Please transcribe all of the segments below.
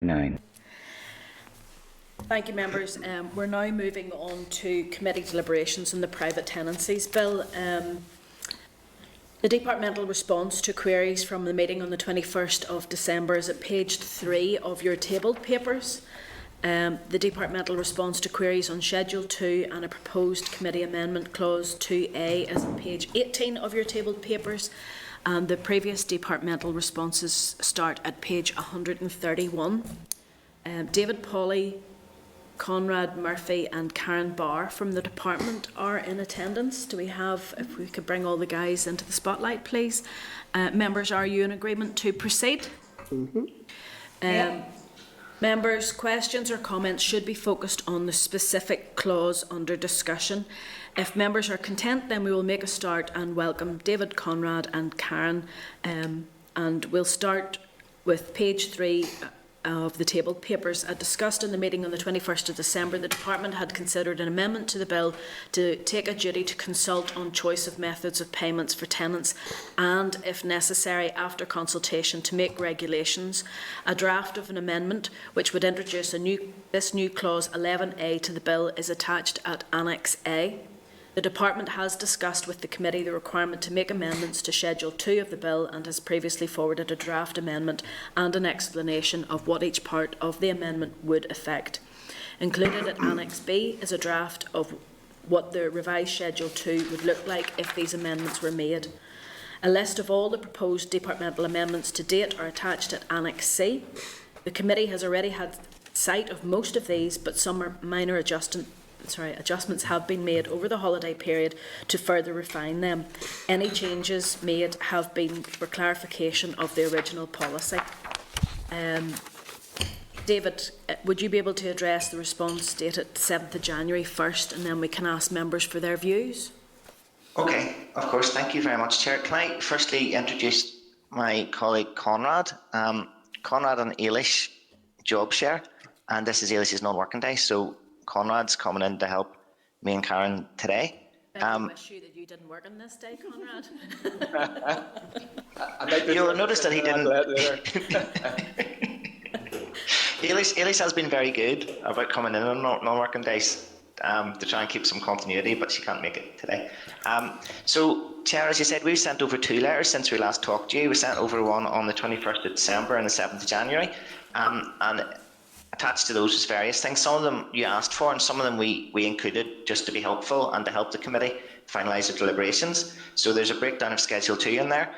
9. Thank you, members. We're now moving on to committee deliberations on the Private Tenancies Bill. The departmental response to queries from the meeting on the 21st of December is at page 3 of your tabled papers. The departmental response to queries on Schedule 2 and a proposed committee amendment clause 2A is on page 18 of your tabled papers, and the previous departmental responses start at page 131. David Pawley, Conrad Murphy and Karen Barr from the department are in attendance. Do we have, if we could bring all the guys into the spotlight, please. Members, are you in agreement to proceed? Members, questions or comments should be focused on the specific clause under discussion. If members are content, then we will make a start and welcome David, Conrad and Karen. And we'll start with page 3 of the tabled papers. As discussed in the meeting on the 21st of December, the Department had considered an amendment to the bill to take a duty to consult on choice of methods of payments for tenants and, if necessary, after consultation, to make regulations. A draft of an amendment which would introduce this new clause 11A to the bill is attached at Annex A. The Department has discussed with the Committee the requirement to make amendments to Schedule 2 of the bill and has previously forwarded a draft amendment and an explanation of what each part of the amendment would affect. Included at Annex B is a draft of what the revised Schedule 2 would look like if these amendments were made. A list of all the proposed departmental amendments to date are attached at Annex C. The Committee has already had sight of most of these, but some minor adjustments have been made over the holiday period to further refine them. Any changes made have been for clarification of the original policy. David, would you be able to address the response dated 7th of January first, and then we can ask members for their views? Okay, of course. Thank you very much, Chair. Can I firstly introduce my colleague Conrad? Conrad and Eilish job share, and this is Eilish's non-working day, so Conrad's coming in to help me and Karen today. I wish you that you didn't work on this day, Conrad. You'll notice that he didn't. Eilish has been very good about coming in on non-working days to try and keep some continuity, but she can't make it today. So, Chair, as you said, we've sent over 2 letters since we last talked to you. We sent over one on the 21st of December and the 7th of January. And attached to those was various things. Some of them you asked for, and some of them we included just to be helpful and to help the committee finalise their deliberations. So there's a breakdown of Schedule 2 in there.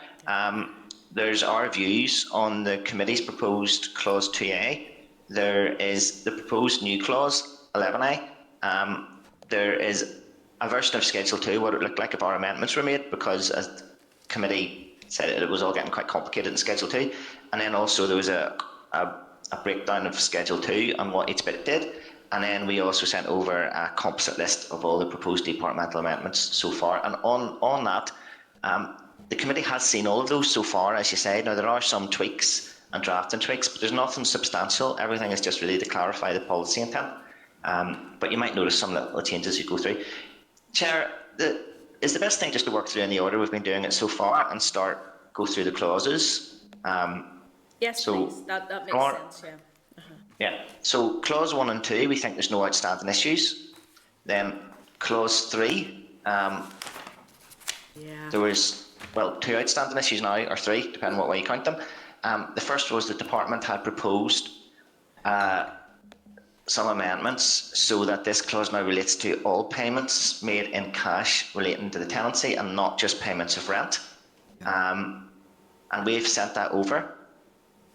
There's our views on the committee's proposed Clause 2A. There is the proposed new Clause 11A. There is a version of Schedule 2, what it looked like if our amendments were made, because as the committee said, it was all getting quite complicated in Schedule 2. And then also there was a breakdown of Schedule 2 and what each bit did, and then we also sent over a composite list of all the proposed departmental amendments so far. And on that, the committee has seen all of those so far, as you say. Now there are some tweaks and drafting tweaks, but there's nothing substantial. Everything is just really to clarify the policy intent. But you might notice some little changes you go through. Chair, is the best thing just to work through in the order we've been doing it so far and go through the clauses? Yes, so, please. That makes sense, yeah. Yeah, so Clause 1 and 2, we think there's no outstanding issues. Then Clause 3, there was, 2 outstanding issues now, or 3, depending on what way you count them. The first was the Department had proposed some amendments so that this clause now relates to all payments made in cash relating to the tenancy and not just payments of rent. And we've sent that over.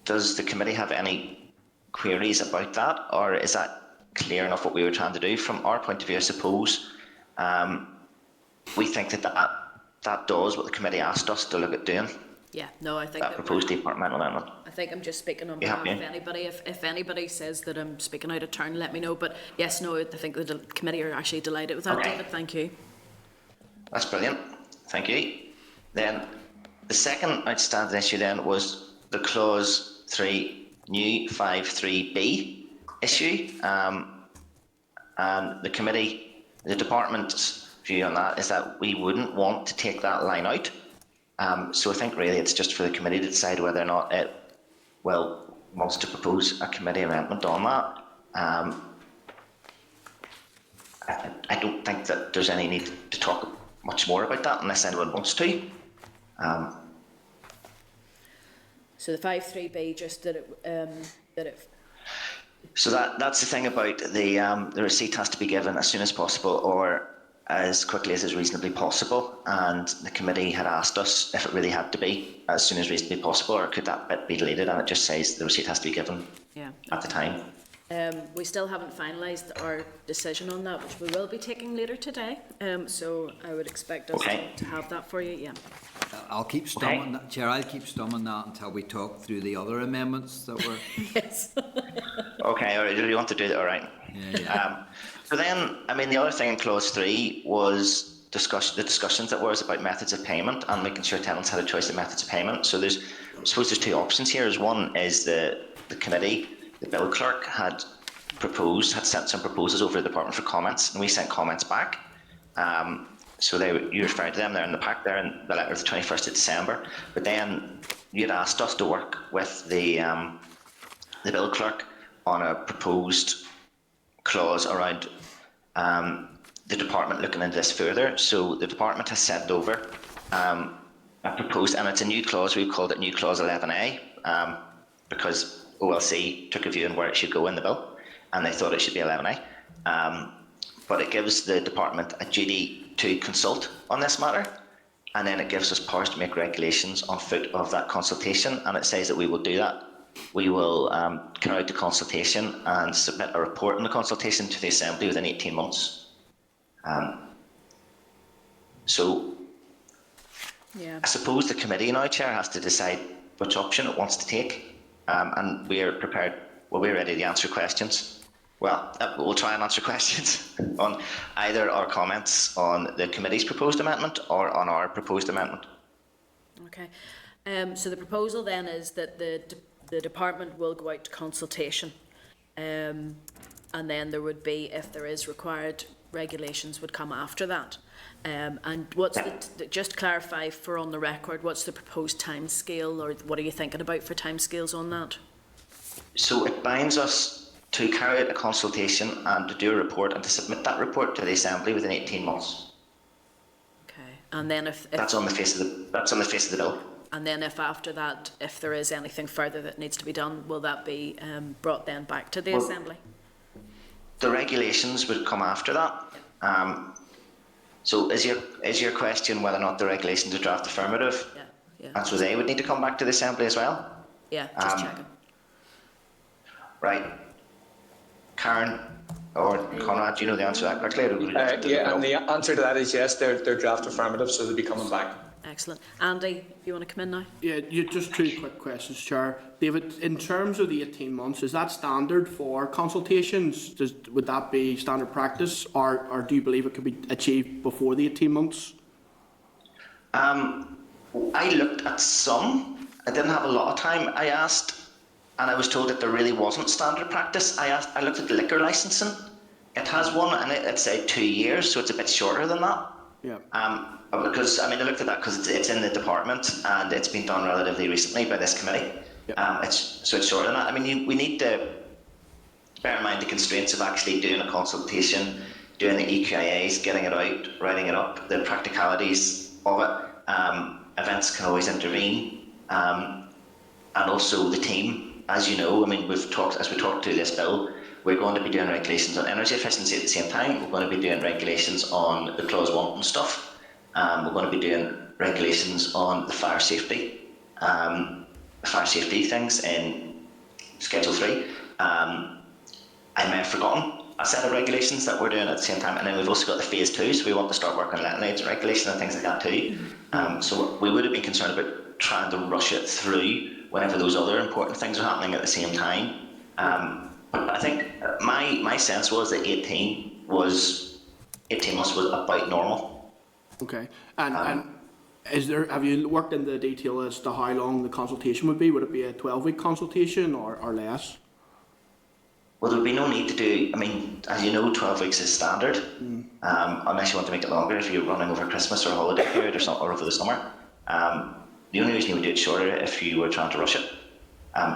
Does the committee have any queries about that, or is that clear enough what we were trying to do? From our point of view, I suppose, we think that does what the committee asked us to look at doing. Yeah, no, I think that proposed departmental amendment. I think I'm just speaking on behalf of anybody. If anybody says that I'm speaking out of turn, let me know. But yes, no, I think the committee are actually delighted with that, David. Thank you. That's brilliant. Thank you. Then the second outstanding issue then was the Clause 3 new 5.3b issue, and the department's view on that is that we wouldn't want to take that line out. So I think really it's just for the committee to decide whether or not it will wants to propose a committee amendment on that. I don't think that there's any need to talk much more about that unless anyone wants to. So the 5.3b, just that it So that's the thing about the receipt has to be given as soon as possible or as quickly as is reasonably possible, and the committee had asked us if it really had to be as soon as reasonably possible or could that bit be deleted, and it just says the receipt has to be given at the time. We still haven't finalised our decision on that, which we will be taking later today. So I would expect us to have that for you. Yeah. I'll keep stumming that, Chair. I'll keep stumming that until we talk through the other amendments that were. Yes. Okay. All right. Do you want to do that? All right. Yeah. So then, I mean, the other thing in clause 3 was the discussions that was about methods of payment and making sure tenants had a choice of methods of payment. So I suppose there's two options here. One is the committee, the bill clerk had sent some proposals over to the department for comments, and we sent comments back. So you referred to them there in the pack there in the letter of the 21st of December. But then you'd asked us to work with the bill clerk on a proposed clause around the department looking into this further. So the department has sent over a proposed, and it's a new clause. We've called it new clause 11A because OLC took a view on where it should go in the bill, and they thought it should be 11A. But it gives the department a duty to consult on this matter, and then it gives us powers to make regulations on foot of that consultation, and it says that we will do that. We will carry out the consultation and submit a report on the consultation to the Assembly within 18 months. So I suppose the committee now, Chair, has to decide which option it wants to take, and we're prepared, we're ready to answer questions. Well, we'll try and answer questions on either our comments on the committee's proposed amendment or on our proposed amendment. Okay. So the proposal then is that the department will go out to consultation, and then there would be, if there is required, regulations would come after that. And what's just clarify for on the record, what's the proposed time scale, or what are you thinking about for time scales on that? So it binds us to carry out a consultation and to do a report and to submit that report to the Assembly within 18 months. Okay, and then if that's on the face of the bill. And then if after that, if there is anything further that needs to be done, will that be brought then back to the Assembly? The regulations would come after that. So is your question whether or not the regulations are draft affirmative? Yeah. And so they would need to come back to the Assembly as well? Yeah, just checking. Right. Karen or Conrad, do you know the answer to that quickly? Yeah, and the answer to that is yes, they're draft affirmative, so they'll be coming back. Excellent. Andy, if you want to come in now? Yeah, just two quick questions, Chair. David, in terms of the 18 months, is that standard for consultations? Would that be standard practice, or do you believe it could be achieved before the 18 months? I looked at some. I didn't have a lot of time. I asked, and I was told that there really wasn't standard practice. I looked at the liquor licensing. It has one, and it said 2 years, so it's a bit shorter than that. Yeah. Because I looked at that because it's in the department and it's been done relatively recently by this committee. Yep. It's shorter than that. We need to bear in mind the constraints of actually doing a consultation, doing the EQIAs, getting it out, writing it up, the practicalities of it. Events can always intervene, and also the team. As you know, as we talked through this bill, we're going to be doing regulations on energy efficiency at the same time. We're going to be doing regulations on the Clause 1 and stuff. We're going to be doing regulations on the fire safety things in Schedule 3. I may have forgotten a set of regulations that we're doing at the same time, and then we've also got the Phase 2, so we want to start working on letting aids regulation and things like that too. So we would have been concerned about trying to rush it through whenever those other important things are happening at the same time. But I think my sense was that 18 months was about normal. Okay, and have you worked in the detail as to how long the consultation would be? Would it be a 12-week consultation or less? Well, there would be no need to do, as you know, 12 weeks is standard, unless you want to make it longer if you're running over Christmas or a holiday period or over the summer. The only reason you would do it shorter if you were trying to rush it.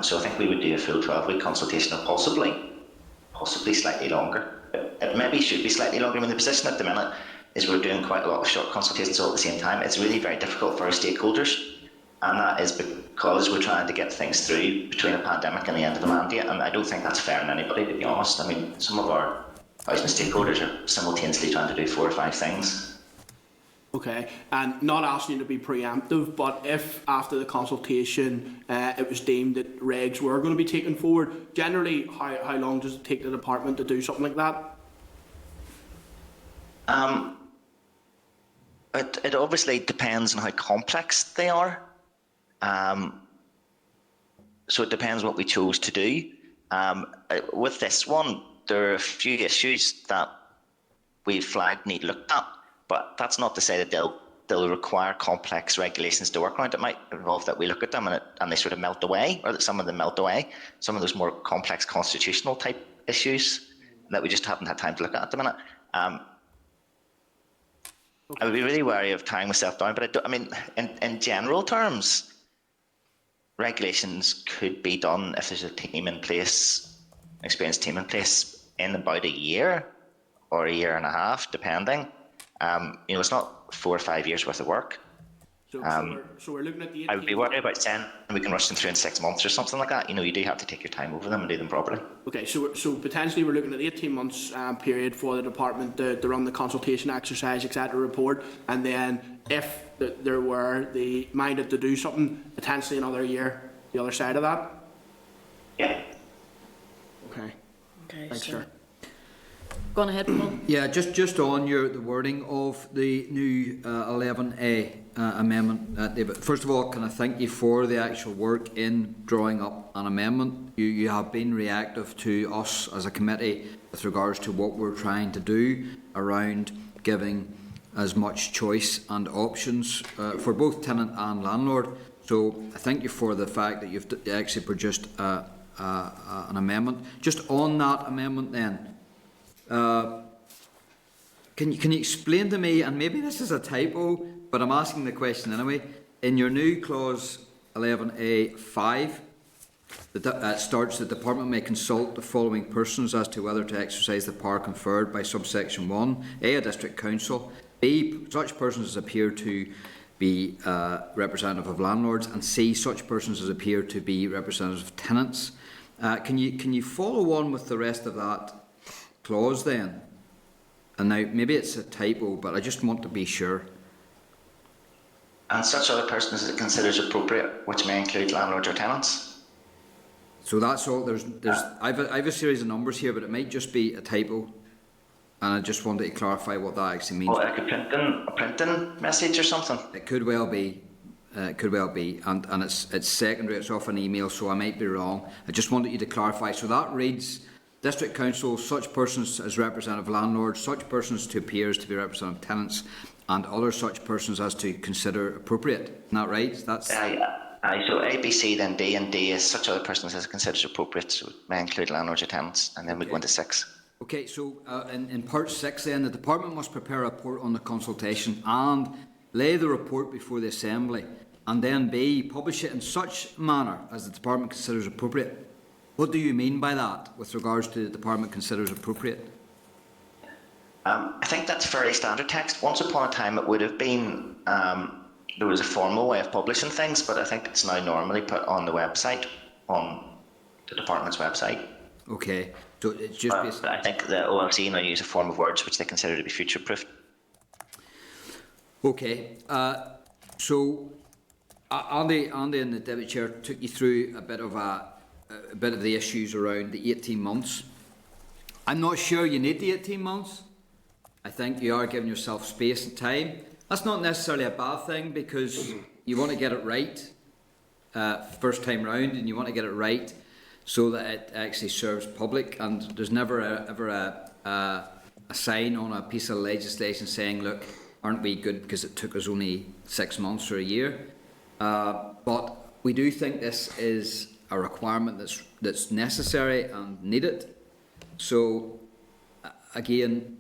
So I think we would do a full 12-week consultation, or possibly slightly longer. It maybe should be slightly longer. I mean, the position at the minute is we're doing quite a lot of short consultations all at the same time. It's really very difficult for our stakeholders, and that is because we're trying to get things through between a pandemic and the end of the mandate, and I don't think that's fair on anybody, to be honest. I mean, some of our housing stakeholders are simultaneously trying to do 4 or 5 things. Okay, and not asking you to be preemptive, but if after the consultation it was deemed that regs were going to be taken forward, generally how long does it take the department to do something like that? It obviously depends on how complex they are. So it depends what we chose to do. With this one, there are a few issues that we've flagged need looked at, but that's not to say that they'll require complex regulations to work around. It might involve that we look at them and they sort of melt away, or that some of them melt away. Some of those more complex constitutional type issues that we just haven't had time to look at the minute. I would be really wary of tying myself down, but I mean, in general terms, regulations could be done if there's a team in place, experienced team in place, in about a year or a year and a half, depending. It's not 4 or 5 years worth of work. So we're looking at the 18 I would be worried about saying we can rush them through in 6 months or something like that. You do have to take your time over them and do them properly. Okay, so potentially we're looking at 18 months period for the department to run the consultation exercise, etc. report, and then if there were the minded to do something, potentially another year the other side of that. Yeah. Okay. Okay, Thanks, sir. Go on ahead, Paul. Yeah, just on the wording of the new 11A amendment, David. First of all, can I thank you for the actual work in drawing up an amendment. You have been reactive to us as a committee with regards to what we're trying to do around giving as much choice and options for both tenant and landlord. So I thank you for the fact that you've actually produced an amendment. Just on that amendment then, can you explain to me, and maybe this is a typo, but I'm asking the question anyway, in your new clause 11A5, it starts, the department may consult the following persons as to whether to exercise the power conferred by subsection 1, A, a district council, B, such persons as appear to be representative of landlords, and C, such persons as appear to be representative of tenants. Can you follow on with the rest of that clause then? And now maybe it's a typo, but I just want to be sure. And such other persons as it considers appropriate, which may include landlords or tenants. So that's all. I've a series of numbers here, but it might just be a typo, and I just wanted to clarify what that actually means. Or like a printing message or something. It could well be. And it's secondary. It's off an email, so I might be wrong. I just wanted you to clarify. So that reads: District Council, such persons as representative landlords, such persons to appears to be representative tenants, and other such persons as to consider appropriate. Isn't that right? That's. So A, B, C, then D, and D is such other persons as considers appropriate, so it may include landlords or tenants, and then we go into 6. Okay, so in part 6 then, the department must prepare a report on the consultation and lay the report before the Assembly, and then B, publish it in such manner as the department considers appropriate. What do you mean by that with regards to the department considers appropriate? I think that's fairly standard text. Once upon a time it would have been, there was a formal way of publishing things, but I think it's now normally put on the website, on the department's website. Okay, so it's just but I think the OLC now use a form of words which they consider to be future-proof. Okay, so Andy and the Deputy Chair took you through a bit of the issues around the 18 months. I'm not sure you need the 18 months. I think you are giving yourself space and time. That's not necessarily a bad thing, because you want to get it right first time round, and you want to get it right so that it actually serves public, and there's never ever a sign on a piece of legislation saying, look, aren't we good because it took us only 6 months or a year? But we do think this is a requirement that's necessary and needed. So again,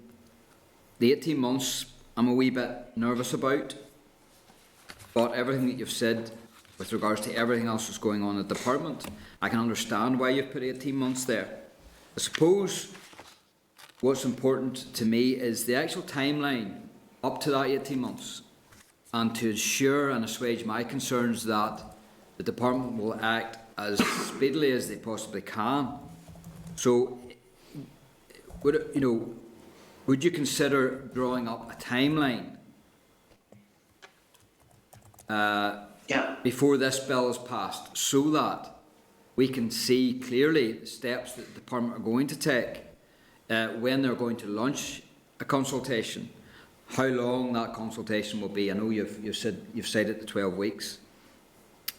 the 18 months I'm a wee bit nervous about, but everything that you've said with regards to everything else that's going on in the department, I can understand why you've put 18 months there. I suppose what's important to me is the actual timeline up to that 18 months, and to ensure and assuage my concerns that the department will act as speedily as they possibly can. So, would you consider drawing up a timeline before this bill is passed, so that we can see clearly the steps that the department are going to take, when they're going to launch a consultation, how long that consultation will be? I know you've said it to 12 weeks.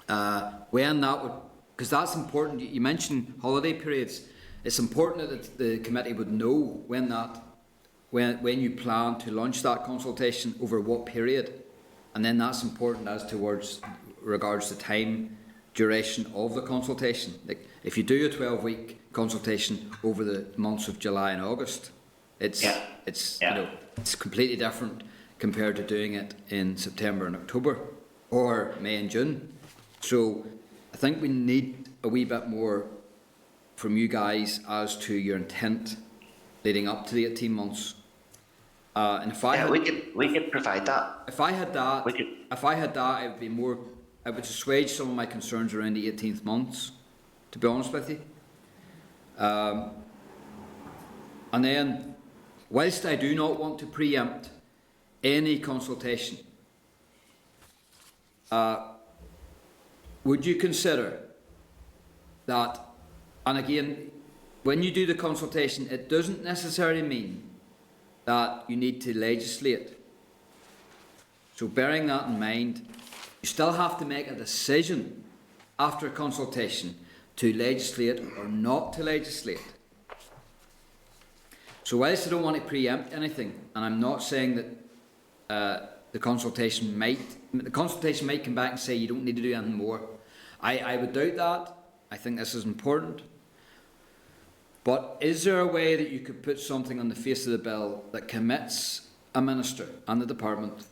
When that would, because that's important. You mentioned holiday periods. It's important that the committee would know when you plan to launch that consultation, over what period, and then that's important as towards regards to time duration of the consultation. Like if you do a 12-week consultation over the months of July and August, it's completely different compared to doing it in September and October, or May and June. So I think we need a wee bit more from you guys as to your intent leading up to the 18 months. And if I we could provide that. If I had that, it would be more. It would assuage some of my concerns around the 18th months, to be honest with you. And then, whilst I do not want to preempt any consultation, would you consider that, and again, when you do the consultation, it doesn't necessarily mean that you need to legislate. So bearing that in mind, you still have to make a decision after a consultation to legislate or not to legislate. So whilst I don't want to preempt anything, and I'm not saying that the consultation might come back and say you don't need to do anything more. I would doubt that. I think this is important. But is there a way that you could put something on the face of the bill that commits a minister and the department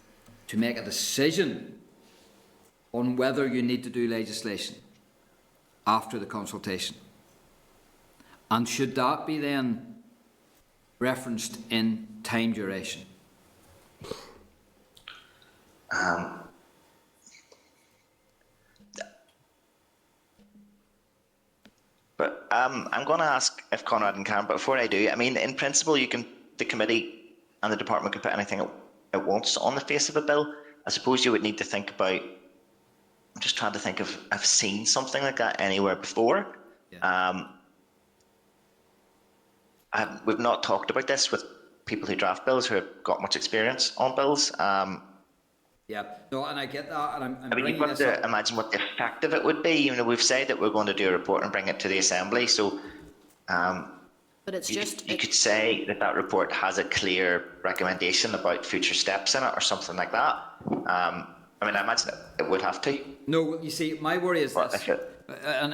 to make a decision on whether you need to do legislation after the consultation? And should that be then referenced in time duration? But I'm going to ask if Conrad and Karen, but before I do, I mean, in principle, the committee and the department can put anything it wants on the face of a bill. I suppose you would need to think about, I'm just trying to think if I've seen something like that anywhere before. Yeah. We've not talked about this with people who draft bills who have got much experience on bills. Yeah, no, and I get that, and I'm I mean, you've got to imagine what the effect of it would be. You know, we've said that we're going to do a report and bring it to the Assembly, so but it's you could say that report has a clear recommendation about future steps in it or something like that. I mean, I imagine it would have to. No, you see, my worry is this, and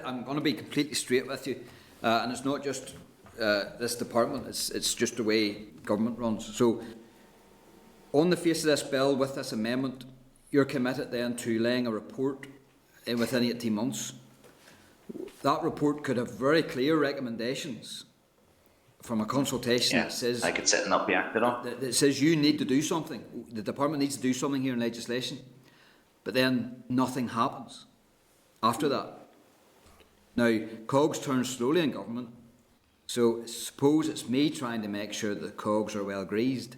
I'm going to be completely straight with you, and it's not just this department, it's just the way government runs. So, on the face of this bill, with this amendment, you're committed then to laying a report within 18 months. That report could have very clear recommendations from a consultation that says... I could sit and not be acted on. That says you need to do something. The department needs to do something here in legislation. But then nothing happens after that. Now, cogs turn slowly in government. So suppose it's me trying to make sure that the cogs are well greased,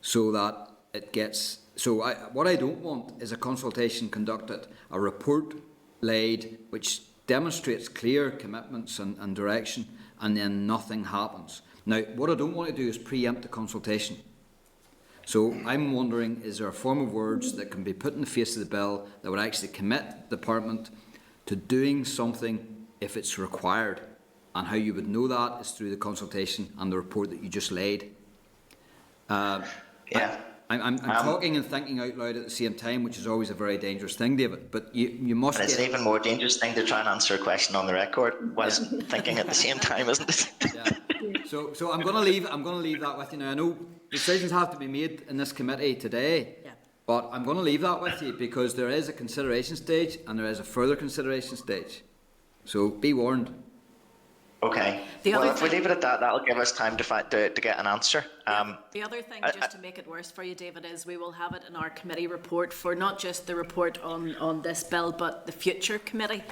so that it gets... So what I don't want is a consultation conducted, a report laid which demonstrates clear commitments and direction, and then nothing happens. Now, what I don't want to do is preempt the consultation. So I'm wondering, is there a form of words that can be put in the face of the bill that would actually commit the department to doing something if it's required? And how you would know that is through the consultation and the report that you just laid. I'm talking and thinking out loud at the same time, which is always a very dangerous thing, David. But you must. It's an even more dangerous thing to try and answer a question on the record whilst thinking at the same time, isn't it? Yeah. So I'm going to leave that with you now. I know decisions have to be made in this committee today, but I'm going to leave that with you because there is a consideration stage and there is a further consideration stage. So be warned. Okay. The Well, other if we thing- leave it at that, that'll give us time to get an answer. The other thing, just to make it worse for you, David, is we will have it in our committee report for not just the report on this bill, but the future committee,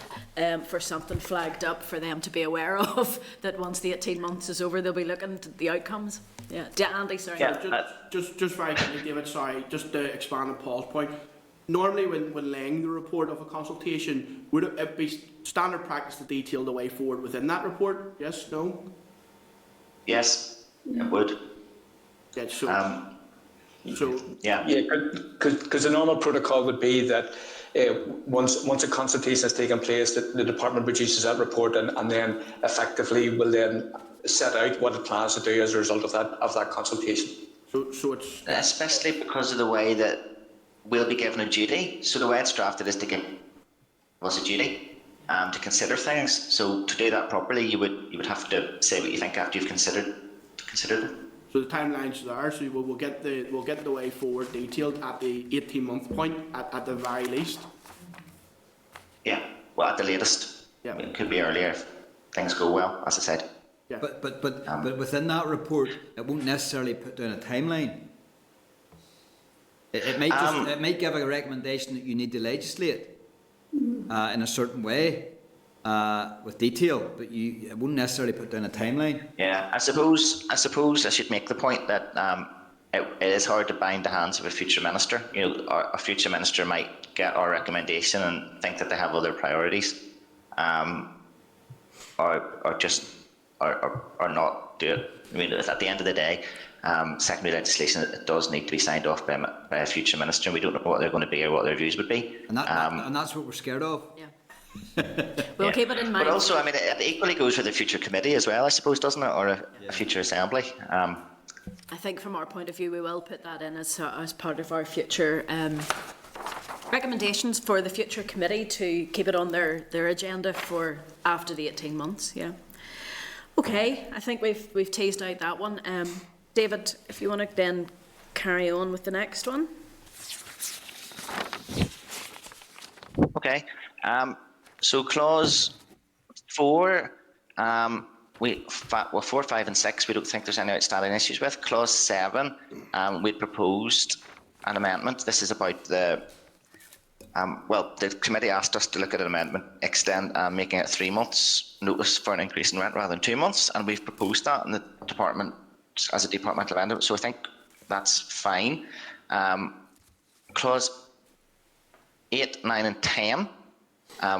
for something flagged up for them to be aware of, that once the 18 months is over, they'll be looking at the outcomes. Yeah, Andy, sorry. Yeah. Just very quickly, David, sorry, just to expand on Paul's point. Normally, when laying the report of a consultation, would it be standard practice to detail the way forward within that report? Yes, no? Yes, it would. Yeah, so Yeah. Yeah, because the normal protocol would be that once a consultation has taken place, the department produces that report and then effectively will then set out what it plans to do as a result of that consultation. so it's Especially because of the way that we'll be given a duty. So the way it's drafted is to give us a duty to consider things. So to do that properly, you would have to say what you think after you've considered them. so the timeline's there. So we'll get the way forward detailed at the 18-month point at the very least. Yeah. Well, at the latest. Yeah. I mean, it could be earlier if things go well, as I said. Yeah. But within that report, it won't necessarily put down a timeline. It might give a recommendation that you need to legislate in a certain way with detail, but it won't necessarily put down a timeline. Yeah, I suppose I should make the point that it is hard to bind the hands of a future minister. You know, a future minister might get our recommendation and think that they have other priorities, or not do it. I mean, at the end of the day, secondary legislation, it does need to be signed off by a future minister, and we don't know what they're going to be or what their views would be. And that's what we're scared of. Yeah. We'll keep it in mind. But also, I mean, it equally goes for the future committee as well, I suppose, doesn't it, or a future assembly? I think from our point of view, we will put that in as part of our future recommendations for the future committee to keep it on their agenda for after the 18 months. Yeah. Okay, I think we've teased out that one. David, if you want to then carry on with the next one. Okay. So clause 4, 4, 5 and 6, we don't think there's any outstanding issues with. Clause 7, we proposed an amendment. This is about the committee asked us to look at an amendment, making it 3 months notice for an increase in rent rather than 2 months, and we've proposed that in the department as a departmental amendment, so I think that's fine. Clause 8, 9 and 10,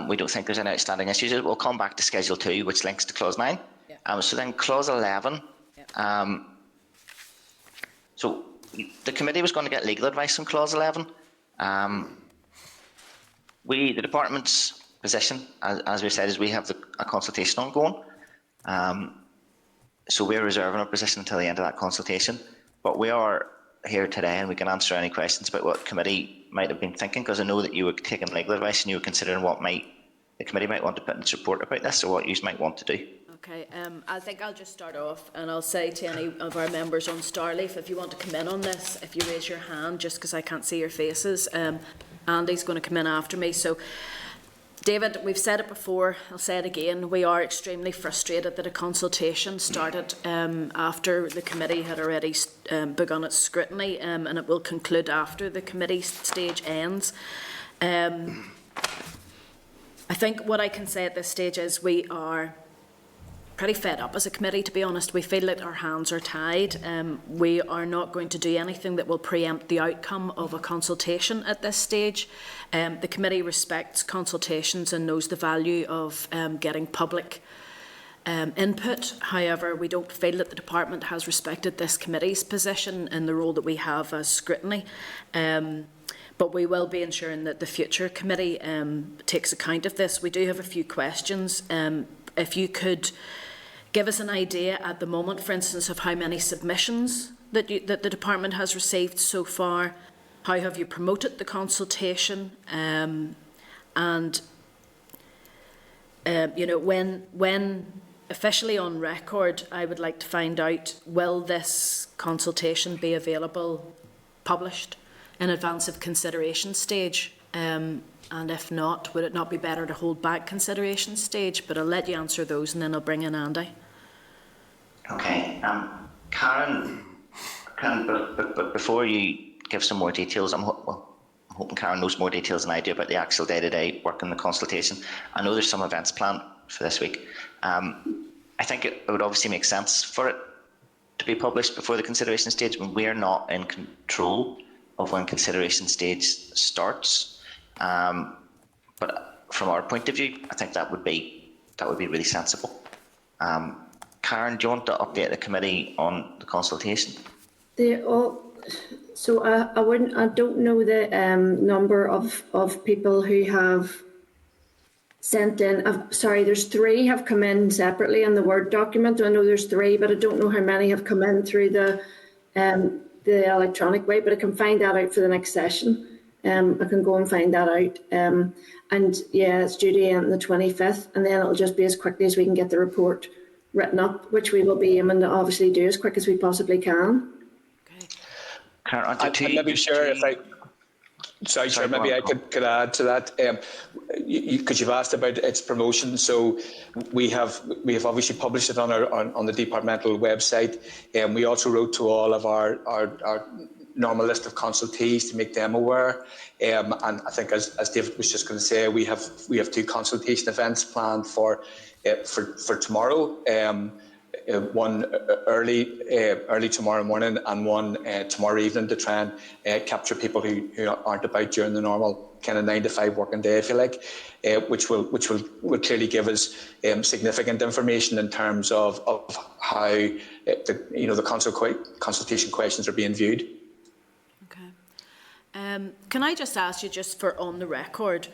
we don't think there's any outstanding issues. We'll come back to Schedule 2, which links to Clause 9. Yeah. So then Clause 11, so the committee was going to get legal advice on Clause 11. The department's position, as we said, is we have a consultation ongoing. So we're reserving our position until the end of that consultation. But we are here today and we can answer any questions about what the committee might have been thinking, because I know that you were taking legal advice and you were considering what the committee might want to put in support about this, or what you might want to do. Okay, I think I'll just start off and I'll say to any of our members on Starleaf, if you want to come in on this, if you raise your hand, just because I can't see your faces, Andy's going to come in after me. So, David, we've said it before, I'll say it again, we are extremely frustrated that a consultation started after the committee had already begun its scrutiny, and it will conclude after the committee stage ends. I think what I can say at this stage is we are pretty fed up as a committee, to be honest. We feel that our hands are tied. We are not going to do anything that will preempt the outcome of a consultation at this stage. The committee respects consultations and knows the value of getting public input. However, we don't feel that the department has respected this committee's position in the role that we have as scrutiny. But we will be ensuring that the future committee takes account of this. We do have a few questions. If you could give us an idea at the moment, for instance, of how many submissions that the department has received so far, how have you promoted the consultation, and when officially on record, I would like to find out, will this consultation be available, published in advance of consideration stage? And if not, would it not be better to hold back consideration stage? But I'll let you answer those and then I'll bring in Andy. Okay. Karen, but before you give some more details, I'm hoping Karen knows more details than I do about the actual day-to-day work in the consultation. I know there's some events planned for this week. I think it would obviously make sense for it to be published before the consideration stage when we're not in control of when consideration stage starts. But from our point of view, I think that would be really sensible. Karen, do you want to update the committee on the consultation? So I don't know the number of people who have sent in. Sorry, there's 3 have come in separately in the Word document. I know there's 3, but I don't know how many have come in through the electronic way. But I can find that out for the next session. I can go and find that out. And yeah, it's due to end the 25th, and then it'll just be as quickly as we can get the report written up, which we will be aiming to obviously do as quick as we possibly can. Okay. Karen, maybe Chair, if I... Sorry, Chair, maybe I could add to that, because you've asked about its promotion. So we have obviously published it on the departmental website, and we also wrote to all of our normal list of consultees to make them aware. And I think, as David was just going to say, we have 2 consultation events planned for tomorrow. One early tomorrow morning and one tomorrow evening to try and capture people who aren't about during the normal kind of 9 to 5 working day, if you like, which will clearly give us significant information in terms of how the consultation questions are being viewed. Okay. Can I just ask you, just for on the record,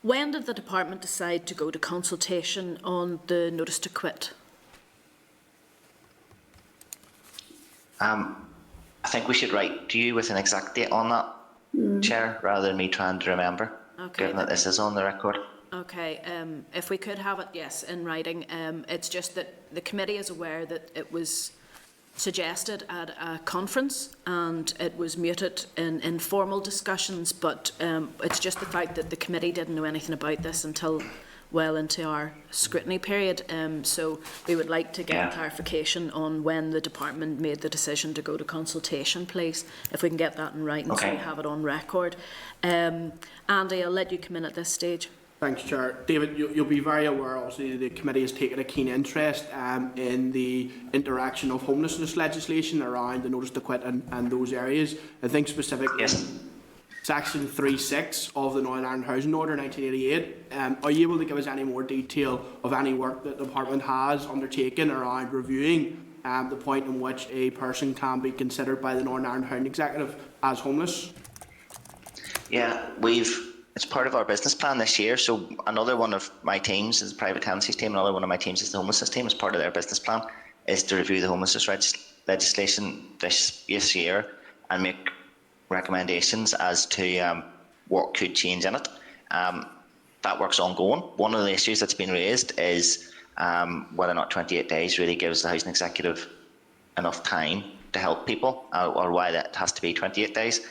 when did the department decide to go to consultation on the notice to quit? I think we should write to you with an exact date on that, Chair, rather than me trying to remember, given that this is on the record. Okay, if we could have it, yes, in writing. It's just that the committee is aware that it was suggested at a conference and it was muted in informal discussions, but it's just the fact that the committee didn't know anything about this until well into our scrutiny period. So we would like to get clarification on when the department made the decision to go to consultation, please, if we can get that in writing so we have it on record. Andy, I'll let you come in at this stage. Thanks, Chair. David, you'll be very aware, obviously, the committee has taken a keen interest in the interaction of homelessness legislation around the notice to quit and those areas. I think specifically Section 3.6 of the Northern Ireland Housing Order 1988. Are you able to give us any more detail of any work that the department has undertaken around reviewing the point in which a person can be considered by the Northern Ireland Housing Executive as homeless? Yeah, it's part of our business plan this year. So another one of my teams is the private tenancies team. Another one of my teams is the homelessness team. As part of their business plan is to review the homelessness legislation this year and make recommendations as to what could change in it. That work's ongoing. One of the issues that's been raised is whether or not 28 days really gives the housing executive enough time to help people, or why that has to be 28 days.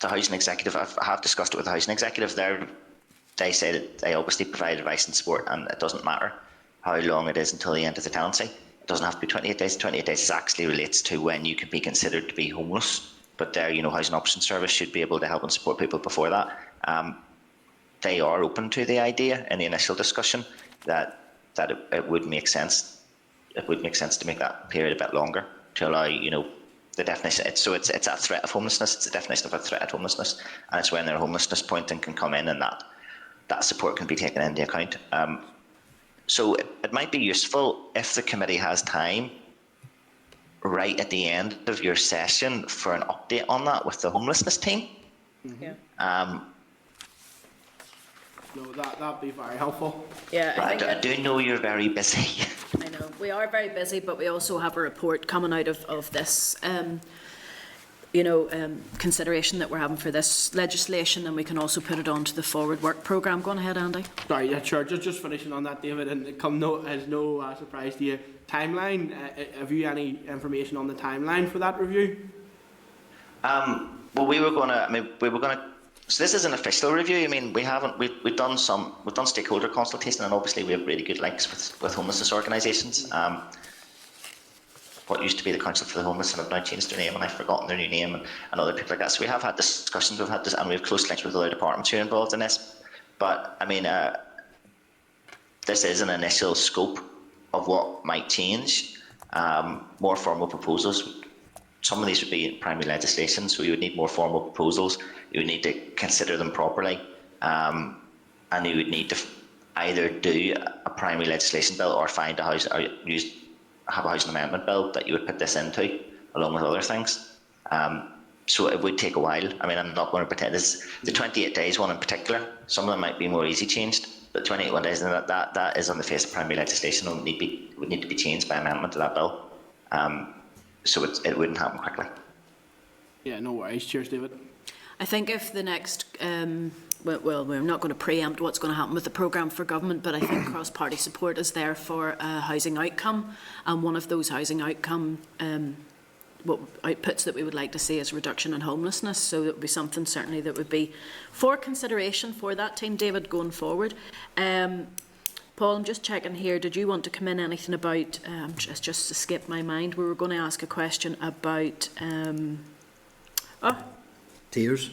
The housing executive, I have discussed it with the housing executive. They say that they obviously provide advice and support, and it doesn't matter how long it is until the end of the tenancy. It doesn't have to be 28 days. 28 days actually relates to when you can be considered to be homeless. But there, Housing Options Service should be able to help and support people before that. They are open to the idea in the initial discussion that it would make sense. It would make sense to make that period a bit longer to allow, the definition. It's a threat of homelessness. It's a definition of a threat of homelessness, and it's when their homelessness point can come in, and that support can be taken into account. So it might be useful if the committee has time right at the end of your session for an update on that with the homelessness team. No, that'd be very helpful. Yeah, I do know you're very busy. I know we are very busy, but we also have a report coming out of this consideration that we're having for this legislation, and we can also put it onto the forward work programme. Go on ahead, Andy. Sorry, yeah, sure. Just finishing on that, David, and it as no surprise to you. Timeline. Have you any information on the timeline for that review? Well, we were going to So this is an official review. I mean, we've done stakeholder consultation, and obviously we have really good links with homelessness organisations. What used to be the Council for the Homeless and have now changed their name, and I've forgotten their new name, and other people like that. So we have had discussions, and we have close links with other departments who are involved in this. But I mean, this is an initial scope of what might change. More formal proposals. Some of these would be primary legislation, so you would need more formal proposals. You would need to consider them properly, and you would need to either do a primary legislation bill or find have a housing amendment bill that you would put this into, along with other things. So it would take a while. I mean, I'm not going to pretend this. The 28 days one in particular, some of them might be more easy changed, but 28 days, and that is on the face of primary legislation and would need to be changed by amendment to that bill. So it wouldn't happen quickly. Yeah, no worries. Cheers, David. I think if the next, well, we're not going to preempt what's going to happen with the programme for government, but I think cross-party support is there for a housing outcome, and one of those housing outcome outputs that we would like to see is reduction in homelessness. So it would be something certainly that would be for consideration for that team, David, going forward. Paul, I'm just checking here. Did you want to come in anything about? Just escaped my mind. We were going to ask a question about. Tiers.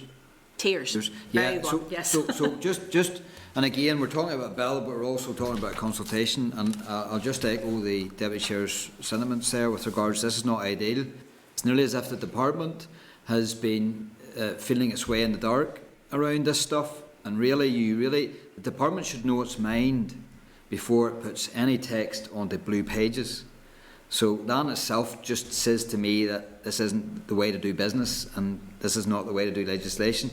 Tiers. Yeah. Very well. Yes. So just, and again, we're talking about bill, but we're also talking about consultation. And I'll just echo the Deputy Chair's sentiments there with regards. This is not ideal. It's nearly as if the department has been feeling its way in the dark around this stuff. And really, the department should know its mind before it puts any text onto blue pages. So that in itself just says to me that this isn't the way to do business, and this is not the way to do legislation.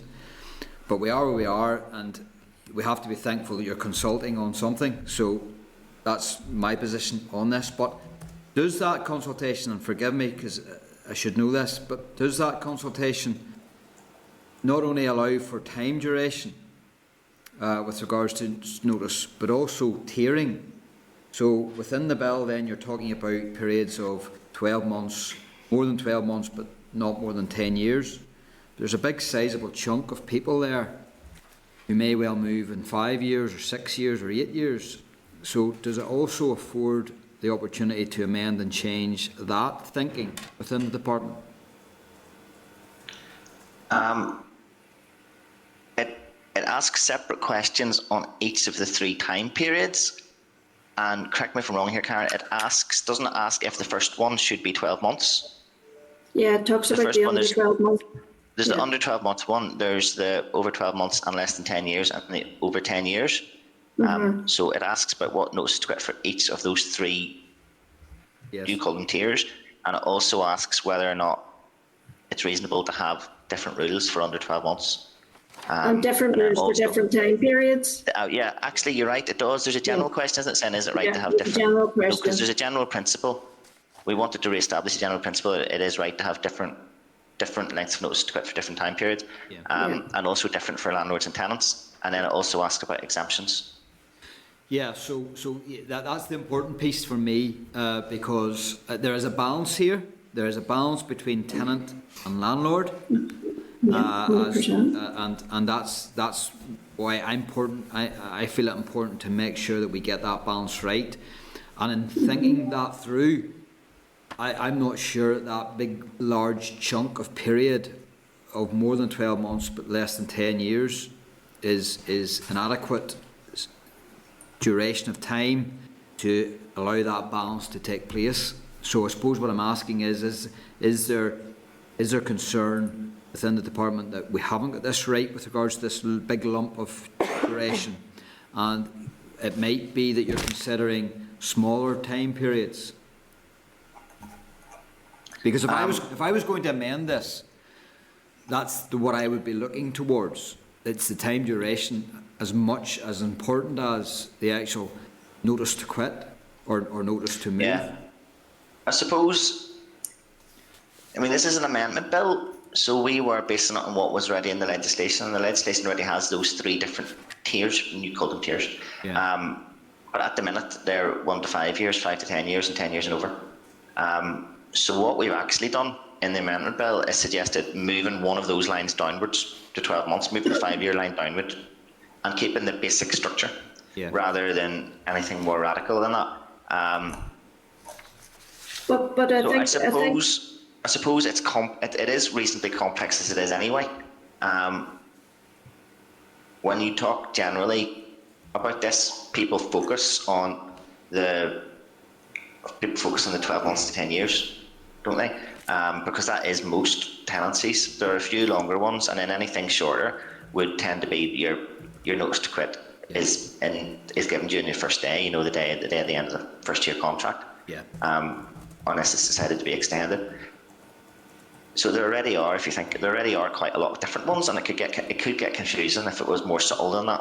But we are where we are, and we have to be thankful that you're consulting on something. So that's my position on this. But does that consultation, and forgive me because I should know this, but does that consultation not only allow for time duration with regards to notice, but also tiering? So within the bill then you're talking about periods of 12 months, more than 12 months, but not more than 10 years. There's a big sizable chunk of people there who may well move in 5 years or 6 years or 8 years. So does it also afford the opportunity to amend and change that thinking within the department? It asks separate questions on each of the 3 time periods. And correct me if I'm wrong here, Karen, doesn't it ask if the first one should be 12 months? Yeah, it talks about the under 12 months. There's the under 12 months one, there's the over 12 months and less than 10 years, and the over 10 years. So it asks about what notice to quit for each of those 3, you call them tiers, and it also asks whether or not it's reasonable to have different rules for under 12 months. And different rules for different time periods. Yeah, actually, you're right. It does. There's a general question, isn't it, saying is it right to have different? General question. Because there's a general principle. We wanted to re-establish a general principle. It is right to have different lengths of notice to quit for different time periods, and also different for landlords and tenants. And then it also asks about exemptions. Yeah, so that's the important piece for me, because there is a balance here. There is a balance between tenant and landlord. And that's why I feel it important to make sure that we get that balance right. And in thinking that through, I'm not sure that big large chunk of period of more than 12 months but less than 10 years is an adequate duration of time to allow that balance to take place. So I suppose what I'm asking is there concern within the department that we haven't got this right with regards to this big lump of duration, and it might be that you're considering smaller time periods? Because if I was going to amend this, that's what I would be looking towards. It's the time duration as much as important as the actual notice to quit or notice to move. Yeah, I suppose. I mean, this is an amendment bill. So we were basing it on what was already in the legislation, and the legislation already has those 3 different tiers, and you call them tiers. Yeah. But at the minute, they're 1 to 5 years, 5 to 10 years, and 10 years and over. So what we've actually done in the amendment bill is suggested moving one of those lines downwards to 12 months, moving the 5-year line downward, and keeping the basic structure, rather than anything more radical than that. But I suppose it is reasonably complex as it is anyway. When you talk generally about this, people focus on the 12 months to 10 years, don't they? Because that is most tenancies. There are a few longer ones, and then anything shorter would tend to be your notice to quit is given during your first day. You know, the day at the end of the first year contract. Yeah. Unless it's decided to be extended. So there already are, if you think, there already are quite a lot of different ones, and it could get confusing if it was more subtle than that.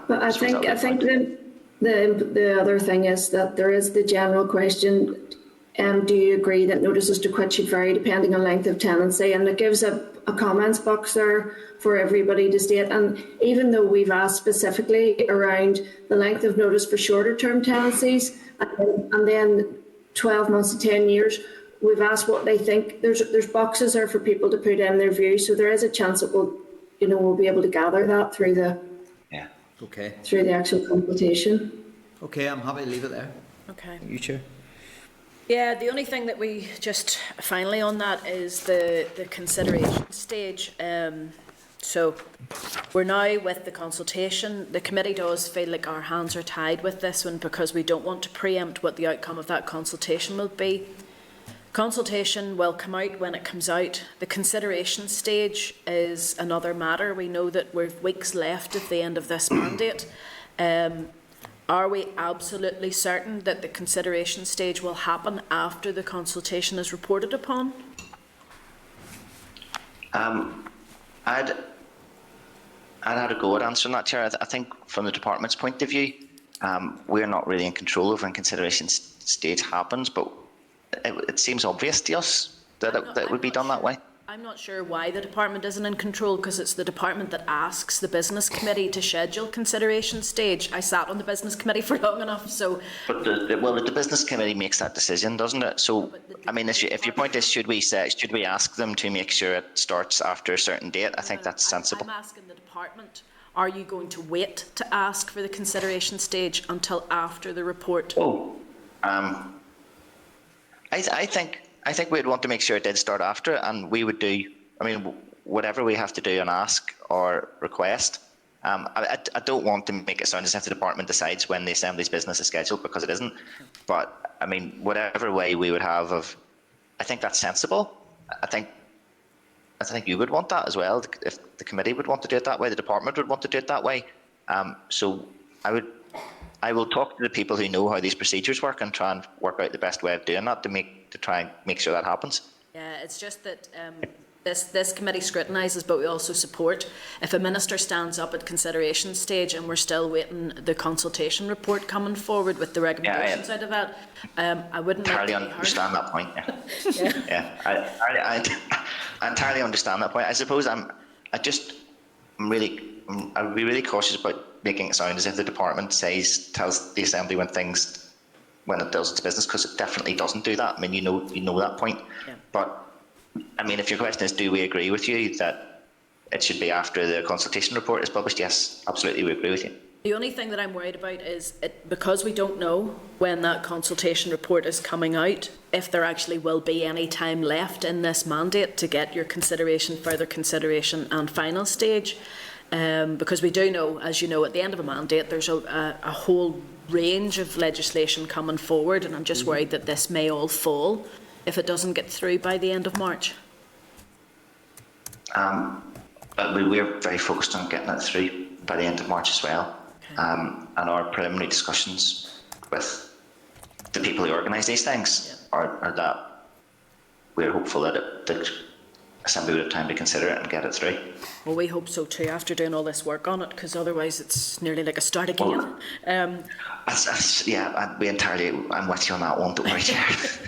But I think the other thing is that there is the general question: do you agree that notices to quit should vary depending on length of tenancy? And it gives a comments box there for everybody to state. And even though we've asked specifically around the length of notice for shorter term tenancies, and then 12 months to 10 years. We've asked what they think. There's boxes there for people to put in their view, so there is a chance that we'll be able to gather that through the through the actual consultation. Okay, I'm happy to leave it there. Okay. You Chair. Yeah, the only thing that we just finally on that is the consideration stage. So we're now with the consultation. The committee does feel like our hands are tied with this one because we don't want to preempt what the outcome of that consultation will be. Consultation will come out when it comes out. The consideration stage is another matter. We know that we've weeks left at the end of this mandate. Are we absolutely certain that the consideration stage will happen after the consultation is reported upon? I'd had a go at answering that, Chair. I think from the department's point of view, we're not really in control of when consideration stage happens, but it seems obvious to us that it would be done that way. I'm not sure why the department isn't in control, because it's the department that asks the business committee to schedule consideration stage. I sat on the business committee for long enough, so. But the business committee makes that decision, doesn't it? So I mean, if your point is, should we ask them to make sure it starts after a certain date? I think that's sensible. I'm asking the department. Are you going to wait to ask for the consideration stage until after the report? I think we'd want to make sure it did start after, and we would do, I mean, whatever we have to do and ask or request. I don't want to make it sound as if the department decides when the Assembly's business is scheduled, because it isn't. But, I mean, whatever way we would have of, I think that's sensible. I think you would want that as well. If the committee would want to do it that way, the department would want to do it that way. So I will talk to the people who know how these procedures work and try and work out the best way of doing that to try and make sure that happens. Yeah, it's just that this committee scrutinises, but we also support. If a minister stands up at consideration stage and we're still waiting the consultation report coming forward with the recommendations out of that, I wouldn't entirely understand that point. I entirely understand that point. I suppose I'd be really cautious about making it sound as if the department tells the Assembly when it does its business, because it definitely doesn't do that. I mean, you know that point. Yeah. But I mean, if your question is, do we agree with you that it should be after the consultation report is published? Yes, absolutely, we agree with you. The only thing that I'm worried about is because we don't know when that consultation report is coming out, if there actually will be any time left in this mandate to get your consideration, further consideration and final stage. Because we do know, as you know, at the end of a mandate, there's a whole range of legislation coming forward, and I'm just worried that this may all fall if it doesn't get through by the end of March. But we're very focused on getting it through by the end of March as well. Okay. And our preliminary discussions with the people who organise these things are that we're hopeful that the Assembly would have time to consider it and get it through. Well, we hope so too, after doing all this work on it, because otherwise it's nearly like a start again. I'm with you on that one, don't worry.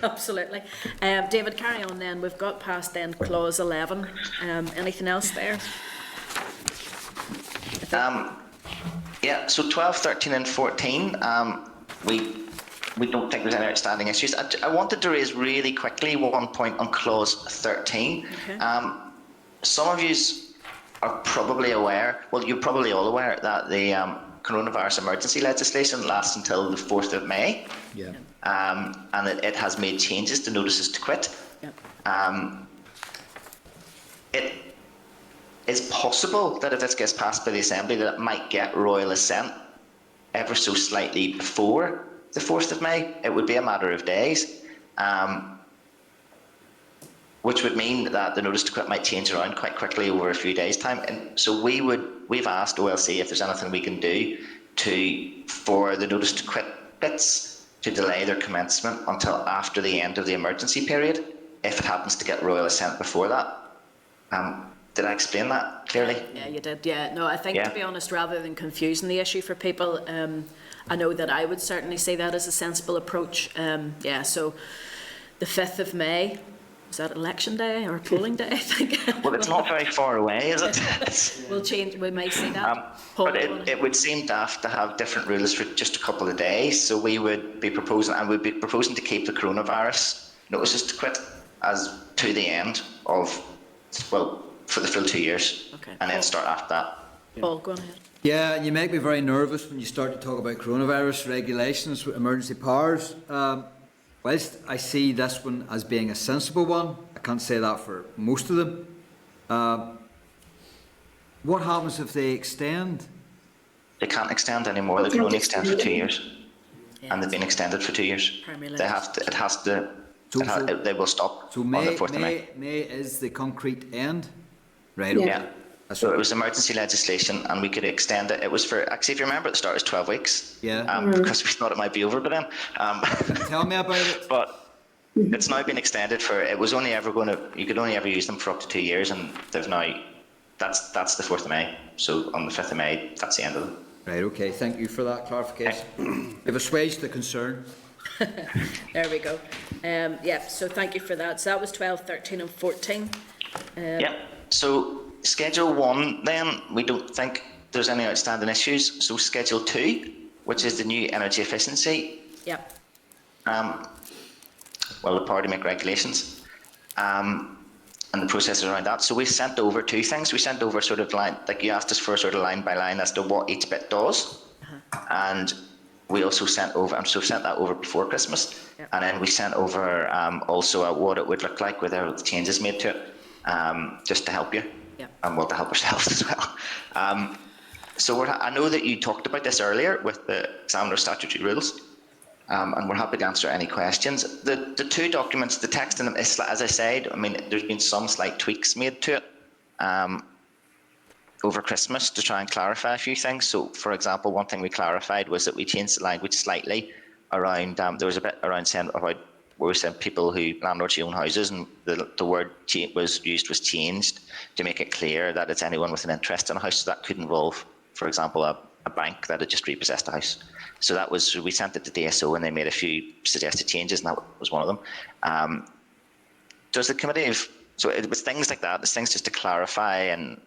Absolutely. David, carry on then. We've got past then clause 11. Anything else there? So 12, 13 and 14, we we don't think there's any outstanding issues. I wanted to raise really quickly one point on clause 13. Okay. Some of you are probably aware, well, you're probably all aware that the coronavirus emergency legislation lasts until the 4th of May. Yeah. And it has made changes to notices to quit. Yep. It is possible that if this gets passed by the Assembly, that it might get royal assent ever so slightly before the 4th of May. It would be a matter of days, which would mean that the notice to quit might change around quite quickly over a few days' time. And so we've asked OLC if there's anything we can do for the notice to quit bits to delay their commencement until after the end of the emergency period, if it happens to get royal assent before that. Did I explain that clearly? Yeah, you did. Yeah. No, I think Yeah. to be honest, rather than confusing the issue for people, I know that I would certainly see that as a sensible approach. Yeah. So, the 5th of May. Is that election day or polling day? I think. Well, it's not very far away, is it? We'll change. We might see that. But it would seem daft to have different rules for just a couple of days. So we would be proposing, and we'd be proposing to keep the coronavirus notices to quit as to the end of, well, for the full 2 years, Okay. and then start after that. Paul, go on ahead. Yeah, and you make me very nervous when you start to talk about coronavirus regulations with emergency powers. Whilst I see this one as being a sensible one, I can't say that for most of them. What happens if they extend? They can't extend anymore. They can only extend for 2 years, and they've been extended for 2 years. Primary They have to. It has to. They will stop So on the 4th of May. May is the concrete end? Right, Yeah. okay. Yeah. So it was emergency legislation, and we could extend it. It was for, actually, if you remember, at the start it was 12 weeks. Yeah. Because we thought it might be over by then. Tell me about it. But it's now been extended for. It was only ever going to. You could only ever use them for up to 2 years, and they've now. That's the 4th of May. So on the 5th of May, that's the end of them. Right, okay, thank you for that clarification. You've assuaged the concern. There we go. Yeah. So thank you for that. So that was 12, 13, and 14. Yeah. So Schedule 1, then, we don't think there's any outstanding issues. So Schedule 2, which is the new energy efficiency. Yep. Well, the power to make regulations, and the processes around that. So we sent over 2 things. We sent over sort of like you asked us for sort of line by line as to what each bit does, and we also sent over, and so sent that over before Christmas, Yep. and then we sent over also what it would look like with the changes made to it, just to help you, Yep. and well, to help ourselves as well. So I know that you talked about this earlier with the examiner statutory rules. And we're happy to answer any questions. The 2 documents, the text in them is, as I said, I mean, there's been some slight tweaks made to it over Christmas to try and clarify a few things. So, for example, one thing we clarified was that we changed the language slightly around, there was a bit around saying about where we said people landlords who own houses, and the word was changed to make it clear that it's anyone with an interest in a house. So that could involve, for example, a bank that had just repossessed a house. So that was, we sent it to DSO and they made a few suggested changes, and that was one of them. Does the committee so it was things like that, there's things just to clarify and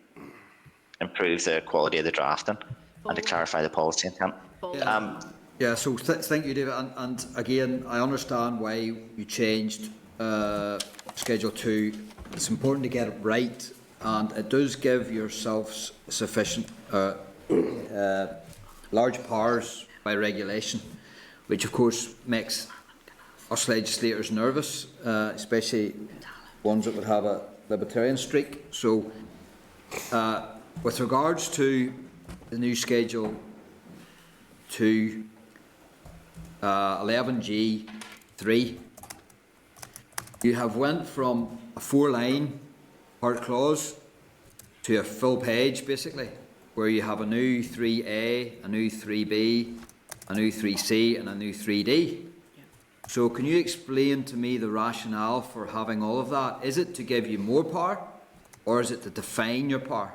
improve the quality of the drafting and to clarify the policy intent. Yeah, so thank you, David. And again, I understand why you changed Schedule 2. It's important to get it right, and it does give yourselves sufficient large powers by regulation, which of course makes us legislators nervous, especially ones that would have a libertarian streak. So with regards to the new Schedule 2, 11G3, you have went from a 4-line part clause to a full page, basically, where you have a new 3A, a new 3B, a new 3C and a new 3D. So can you explain to me the rationale for having all of that? Is it to give you more power, or is it to define your power?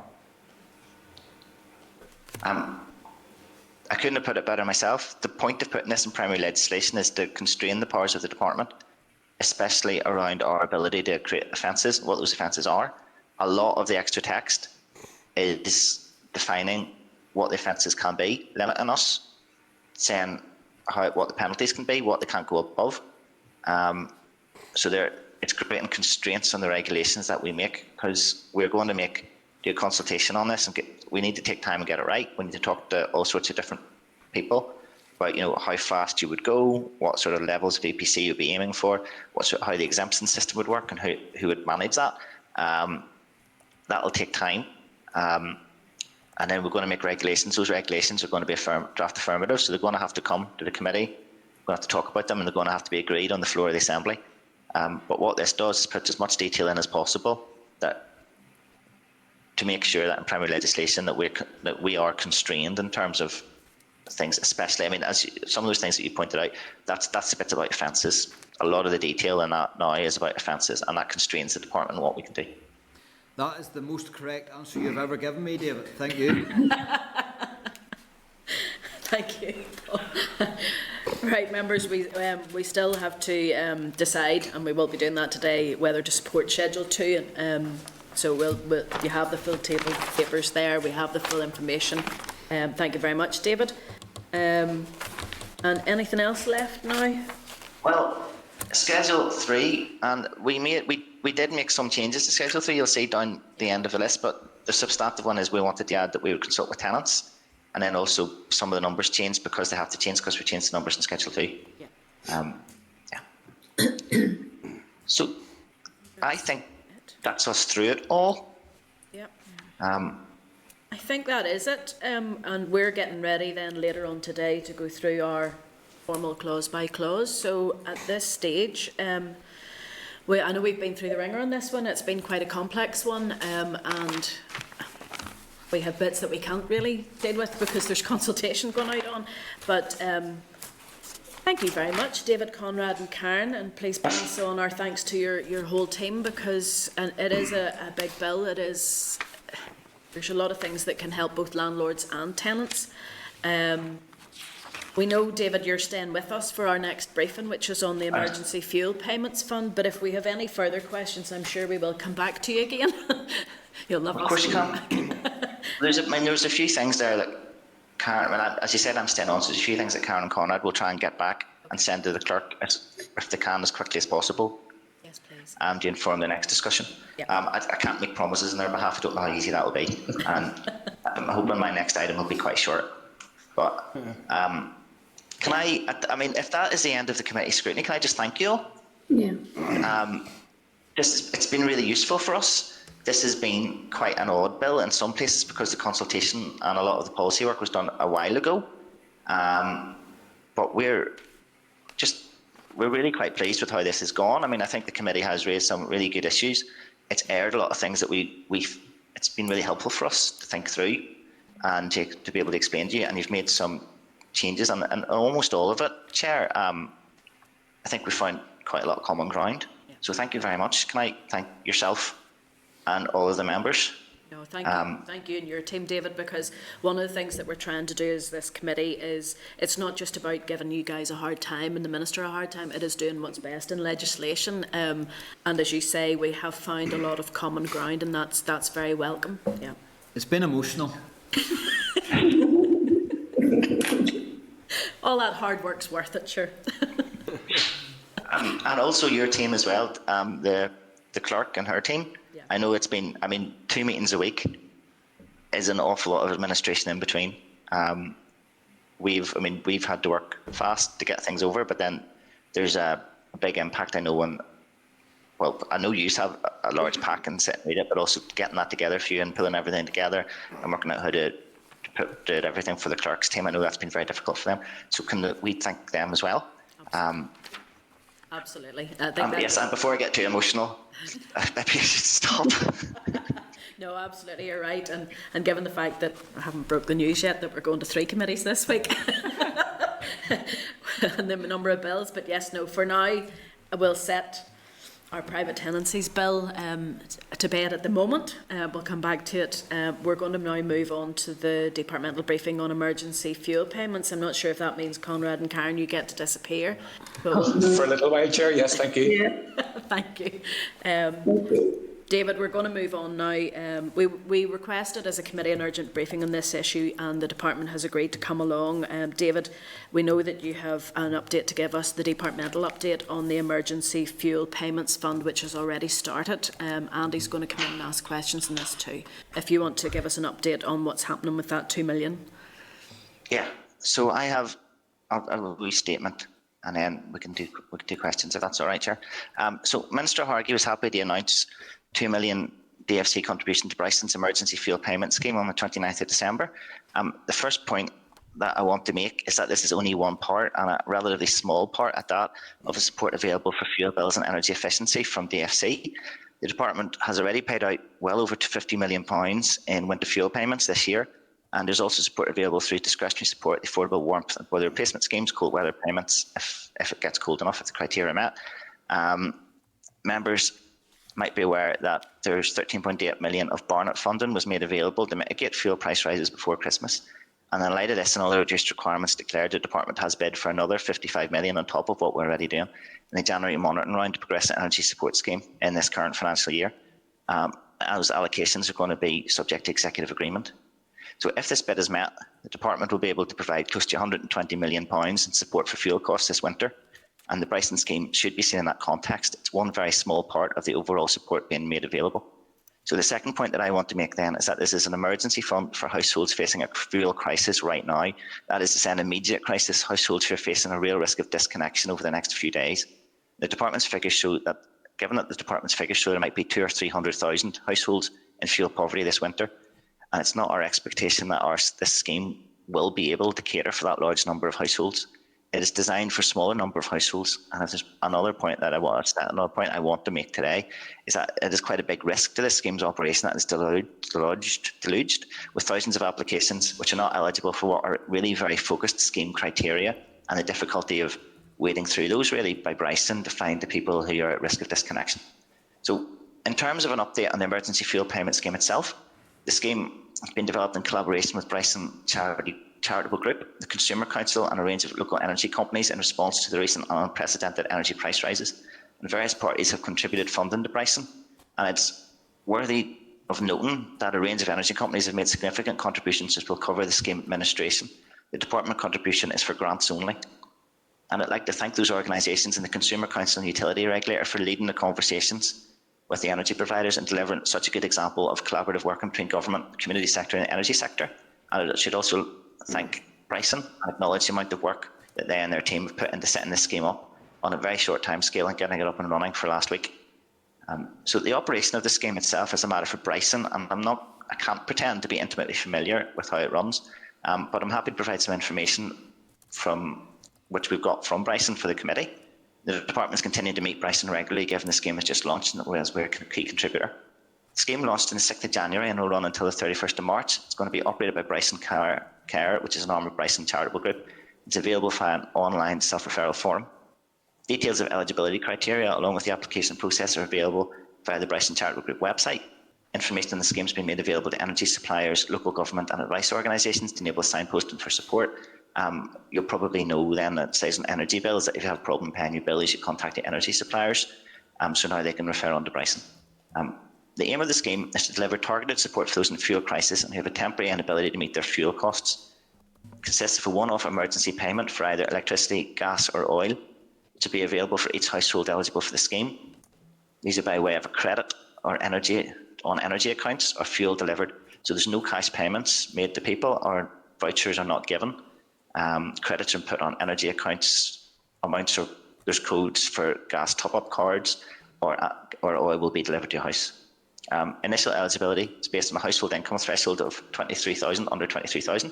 I couldn't have put it better myself. The point of putting this in primary legislation is to constrain the powers of the department, especially around our ability to create offences, what those offences are. A lot of the extra text is defining what the offences can be, limiting us, saying what the penalties can be, what they can't go above. So it's creating constraints on the regulations that we make, because we're going to do a consultation on this, and we need to take time and get it right. We need to talk to all sorts of different people about, how fast you would go, what sort of levels of EPC you'd be aiming for, how the exemption system would work, and who would manage that. That'll take time. And then we're going to make regulations. Those regulations are going to be draft affirmative, so they're going to have to come to the committee. We're going to have to talk about them, and they're going to have to be agreed on the floor of the Assembly. But what this does is put as much detail in as possible to make sure that in primary legislation that we are constrained in terms of things, especially, as some of those things that you pointed out, that's a bit about offences. A lot of the detail in that now is about offences, and that constrains the department what we can do. That is the most correct answer you've ever given me, David. Thank you. Thank you. Right, members, we still have to decide, and we will be doing that today, whether to support Schedule 2. So you have the full table of papers there. We have the full information. Thank you very much, David. And anything else left now? Well, Schedule 3, and we did make some changes to Schedule 3. You'll see down the end of the list, but the substantive one is we wanted to add that we would consult with tenants, and then also some of the numbers changed because they have to change because we changed the numbers in Schedule 2. Yeah. So I think that's us through it all. Yep. I think that is it, and we're getting ready then later on today to go through our formal clause by clause. So at this stage, I know we've been through the ringer on this one. It's been quite a complex one, and we have bits that we can't really deal with because there's consultation going out on. But thank you very much, David, Conrad and Karen, and please pass on our thanks to your whole team, because it is a big bill. There's a lot of things that can help both landlords and tenants. We know, David, you're staying with us for our next briefing, which is on the Emergency Fuel Payments Fund, but if we have any further questions, I'm sure we will come back to you again. You'll love us. Of course you can. There's a few things there that Karen, as you said, I'm staying on, so there's a few things that Karen and Conrad will try and get back and send to the clerk if they can as quickly as possible. Yes, please. To inform the next discussion. Yep. I can't make promises on their behalf. I don't know how easy that will be, and I'm hoping my next item will be quite short. But can if that is the end of the committee scrutiny, can I just thank you all? Yeah. It's been really useful for us. This has been quite an odd bill in some places because the consultation and a lot of the policy work was done a while ago. But we're really quite pleased with how this has gone. I think the committee has raised some really good issues. It's aired a lot of things that it's been really helpful for us to think through and to be able to explain to you. And you've made some changes, and almost all of it, Chair. I think we found quite a lot of common ground. Yeah. So thank you very much. Can I thank yourself and all of the members? No, thank you. Thank you and your team, David, because one of the things that we're trying to do as this committee is it's not just about giving you guys a hard time and the Minister a hard time, it is doing what's best in legislation. And as you say, we have found a lot of common ground, and that's very welcome. Yeah. It's been emotional. All that hard work's worth it, sure. And also your team as well, the clerk and her team. Yeah. I know it's been, 2 meetings a week is an awful lot of administration in between. We've had to work fast to get things over, but then there's a big impact, I know, I know you have a large pack and sit and read it, but also getting that together for you and pulling everything together and working out how to do everything for the clerk's team. I know that's been very difficult for them. So can we thank them as well? Absolutely. Yes, and before I get too emotional, maybe I should stop. No, absolutely, you're right. And given the fact that I haven't broke the news yet that we're going to 3 committees this week and the number of bills, but yes, no, for now, we'll set our private tenancies bill to bed at the moment. We'll come back to it. We're going to now move on to the departmental briefing on emergency fuel payments. I'm not sure if that means Conrad and Karen, you get to disappear. For a little while, Chair. Yes, thank you. Yeah. Thank you. David, we're going to move on now. We requested as a committee an urgent briefing on this issue, and the department has agreed to come along. David, we know that you have an update to give us, the departmental update on the Emergency Fuel Payments Fund, which has already started. Andy's going to come in and ask questions on this too. If you want to give us an update on what's happening with that $2 million. Yeah, so I have a wee statement, and then we can do questions if that's all right, Chair. So Minister Hargey was happy to announce $2 million DFC contribution to Bryson's emergency fuel payment scheme on the 29th of December. The first point that I want to make is that this is only one part, and a relatively small part at that, of the support available for fuel bills and energy efficiency from DFC. The department has already paid out well over £50 million in winter fuel payments this year, and there's also support available through discretionary support, the affordable warmth and boiler replacement schemes, cold weather payments if it gets cold enough, if the criteria are met. Members might be aware that there's 13.8 million of Barnett funding was made available to mitigate fuel price rises before Christmas. And in light of this and other reduced requirements declared, the department has bid for another 55 million on top of what we're already doing in the January monitoring round to progress the energy support scheme in this current financial year. Those allocations are going to be subject to executive agreement. So if this bid is met, the department will be able to provide close to £120 million in support for fuel costs this winter. And the Bryson scheme should be seen in that context. It's one very small part of the overall support being made available. So the second point that I want to make then is that this is an emergency fund for households facing a fuel crisis right now. That is to say, an immediate crisis, households who are facing a real risk of disconnection over the next few days. The department's figures show that, given that the department's figures show there might be 200,000 or 300,000 households in fuel poverty this winter, and it's not our expectation that this scheme will be able to cater for that large number of households. It is designed for a smaller number of households. And if there's another point I want to make today is that it is quite a big risk to this scheme's operation that is deluged with thousands of applications which are not eligible for what are really very focused scheme criteria, and the difficulty of wading through those really by Bryson to find the people who are at risk of disconnection. So in terms of an update on the emergency fuel payment scheme itself, the scheme has been developed in collaboration with Bryson Charitable Group, the Consumer Council and a range of local energy companies in response to the recent and unprecedented energy price rises. And various parties have contributed funding to Bryson, and it's worthy of noting that a range of energy companies have made significant contributions which will cover the scheme administration. The department contribution is for grants only. And I'd like to thank those organisations and the Consumer Council and Utility Regulator for leading the conversations with the energy providers and delivering such a good example of collaborative working between government, the community sector and the energy sector. And I should also thank Bryson and acknowledge the amount of work that they and their team have put into setting this scheme up on a very short time scale and getting it up and running for last week. So the operation of the scheme itself is a matter for Bryson, and I can't pretend to be intimately familiar with how it runs, but I'm happy to provide some information from which we've got from Bryson for the committee. The department's continuing to meet Bryson regularly, given the scheme has just launched and whereas we're a key contributor. The scheme launched on the 6th of January and will run until the 31st of March. It's going to be operated by Bryson Care, which is an arm of Bryson Charitable Group. It's available via an online self-referral form. Details of eligibility criteria along with the application process are available via the Bryson Charitable Group website. Information on the scheme has been made available to energy suppliers, local government and advice organisations to enable signposting for support. You'll probably know then that it says on energy bills that if you have a problem paying your bill, you should contact the energy suppliers. So now they can refer on to Bryson. The aim of the scheme is to deliver targeted support for those in fuel crisis and who have a temporary inability to meet their fuel costs. It consists of a one-off emergency payment for either electricity, gas or oil, which will be available for each household eligible for the scheme. These are by way of a credit or energy accounts or fuel delivered. So there's no cash payments made to people or vouchers are not given. Credits are put on energy accounts, amounts or there's codes for gas top-up cards or oil will be delivered to your house. Initial eligibility is based on a household income threshold of 23,000, under 23,000.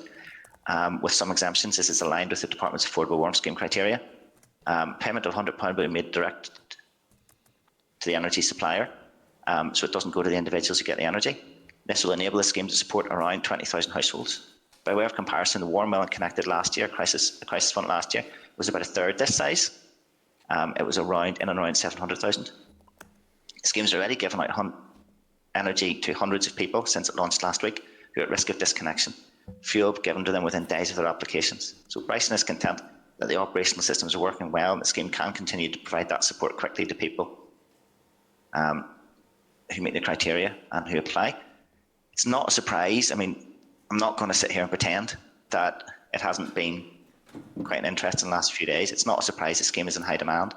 With some exemptions, this is aligned with the department's affordable warmth scheme criteria. Payment of £100 will be made direct to the energy supplier, so it doesn't go to the individuals who get the energy. This will enable the scheme to support around 20,000 households. By way of comparison, the Warm Well and Connected the crisis fund last year was about a third this size. It was around 700,000. The scheme's already given out energy to hundreds of people since it launched last week who are at risk of disconnection. Fuel given to them within days of their applications. So Bryson is content that the operational systems are working well and the scheme can continue to provide that support quickly to people who meet the criteria and who apply. It's not a surprise. I mean, I'm not going to sit here and pretend that it hasn't been quite an interesting last few days. It's not a surprise the scheme is in high demand.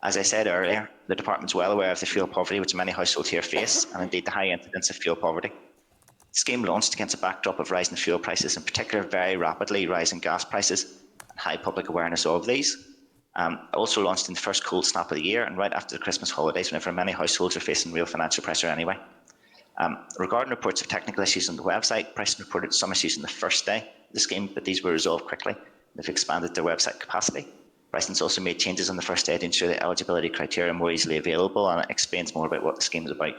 As I said earlier, the department's well aware of the fuel poverty which many households here face, and indeed the high incidence of fuel poverty. The scheme launched against a backdrop of rising fuel prices, in particular very rapidly rising gas prices, and high public awareness of these. It also launched in the first cold snap of the year and right after the Christmas holidays, whenever many households are facing real financial pressure anyway. Regarding reports of technical issues on the website, Bryson reported some issues on the first day of the scheme, but these were resolved quickly. They've expanded their website capacity. Bryson's also made changes on the first day to ensure the eligibility criteria are more easily available, and it explains more about what the scheme is about.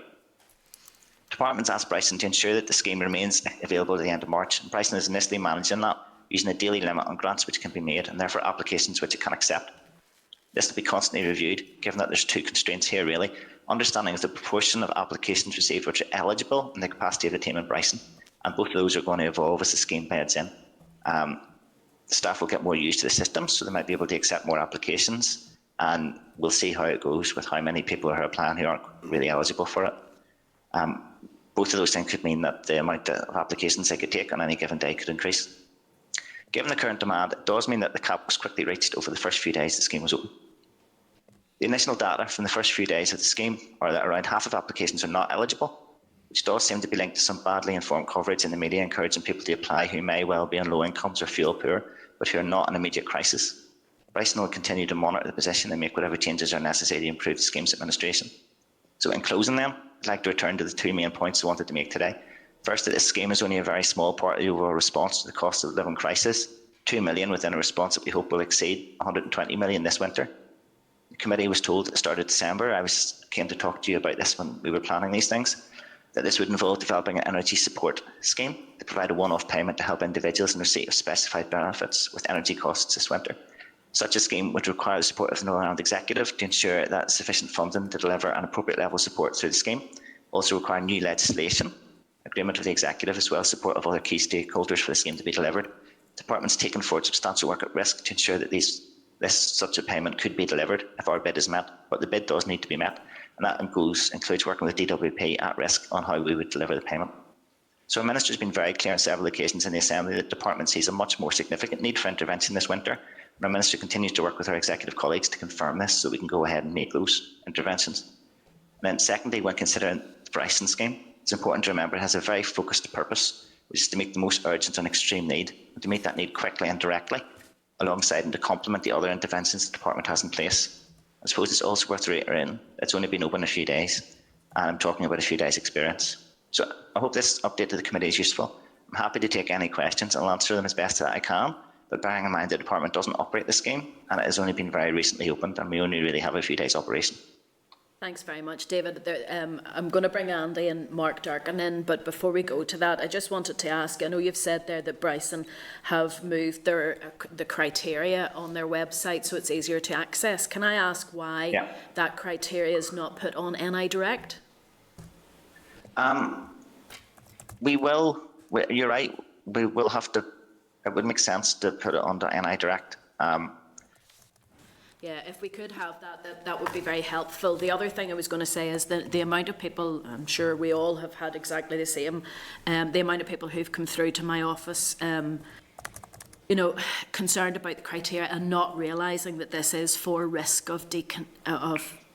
Departments asked Bryson to ensure that the scheme remains available at the end of March, and Bryson is initially managing that using a daily limit on grants which can be made and therefore applications which it can accept. This will be constantly reviewed, given that there's two constraints here really. Understanding of the proportion of applications received which are eligible and the capacity of the team in Bryson, and both of those are going to evolve as the scheme beds in. Staff will get more used to the system, so they might be able to accept more applications, and we'll see how it goes with how many people are applying who aren't really eligible for it. Both of those things could mean that the amount of applications they could take on any given day could increase. Given the current demand, it does mean that the cap was quickly reached over the first few days the scheme was open. The initial data from the first few days of the scheme are that around half of applications are not eligible, which does seem to be linked to some badly informed coverage in the media encouraging people to apply who may well be on low incomes or fuel poor, but who are not in immediate crisis. Bryson will continue to monitor the position and make whatever changes are necessary to improve the scheme's administration. So in closing then, I'd like to return to the two main points I wanted to make today. First, that this scheme is only a very small part of the overall response to the cost of living crisis, 2 million within a response that we hope will exceed 120 million this winter. The committee was told at the start of December, I came to talk to you about this when we were planning these things, that this would involve developing an energy support scheme to provide a one-off payment to help individuals in receipt of specified benefits with energy costs this winter. Such a scheme would require the support of the Northern Ireland Executive to ensure that sufficient funding to deliver an appropriate level of support through the scheme. Also require new legislation, agreement with the Executive, as well as support of other key stakeholders for the scheme to be delivered. The Department's taken forward substantial work at risk to ensure that such a payment could be delivered if our bid is met, but the bid does need to be met, and that includes working with DWP at risk on how we would deliver the payment. So our Minister has been very clear on several occasions in the Assembly that the Department sees a much more significant need for intervention this winter, and our Minister continues to work with our Executive colleagues to confirm this so we can go ahead and make those interventions. And then secondly, when considering the Bryson scheme, it's important to remember it has a very focused purpose, which is to meet the most urgent and extreme need, and to meet that need quickly and directly, alongside and to complement the other interventions the Department has in place. I suppose it's also worth reiterating it's only been open a few days, and I'm talking about a few days' experience. So I hope this update to the committee is useful. I'm happy to take any questions and I'll answer them as best that I can, but bearing in mind the Department doesn't operate the scheme and it has only been very recently opened and we only really have a few days operation. Thanks very much, David. I'm going to bring Andy and Mark Durkin in, but before we go to that, I just wanted to ask, I know you've said there that Bryson have moved the criteria on their website so it's easier to access. Can I ask why that criteria is not put on NI Direct? We will, you're right, we will have to, it would make sense to put it under NI Direct. Yeah, if we could have that would be very helpful. The other thing I was going to say is that the amount of people, I'm sure we all have had exactly the same, the amount of people who've come through to my office, concerned about the criteria and not realising that this is for risk of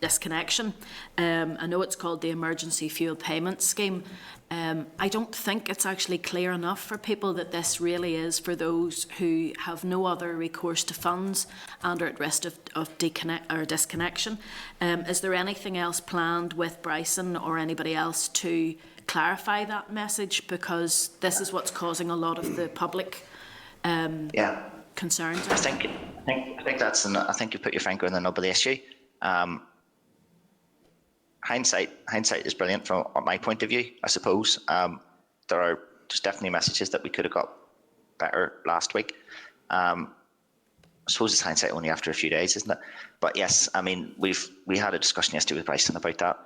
disconnection. I know it's called the Emergency Fuel Payment Scheme. I don't think it's actually clear enough for people that this really is for those who have no other recourse to funds and are at risk of disconnection. Is there anything else planned with Bryson or anybody else to clarify that message? Because this is what's causing a lot of the public concerns. I think that's. I think you put your finger on the nub of the issue. Hindsight is brilliant from my point of view, I suppose. There's definitely messages that we could have got better last week. I suppose it's hindsight only after a few days, isn't it? But yes, I mean, we had a discussion yesterday with Bryson about that.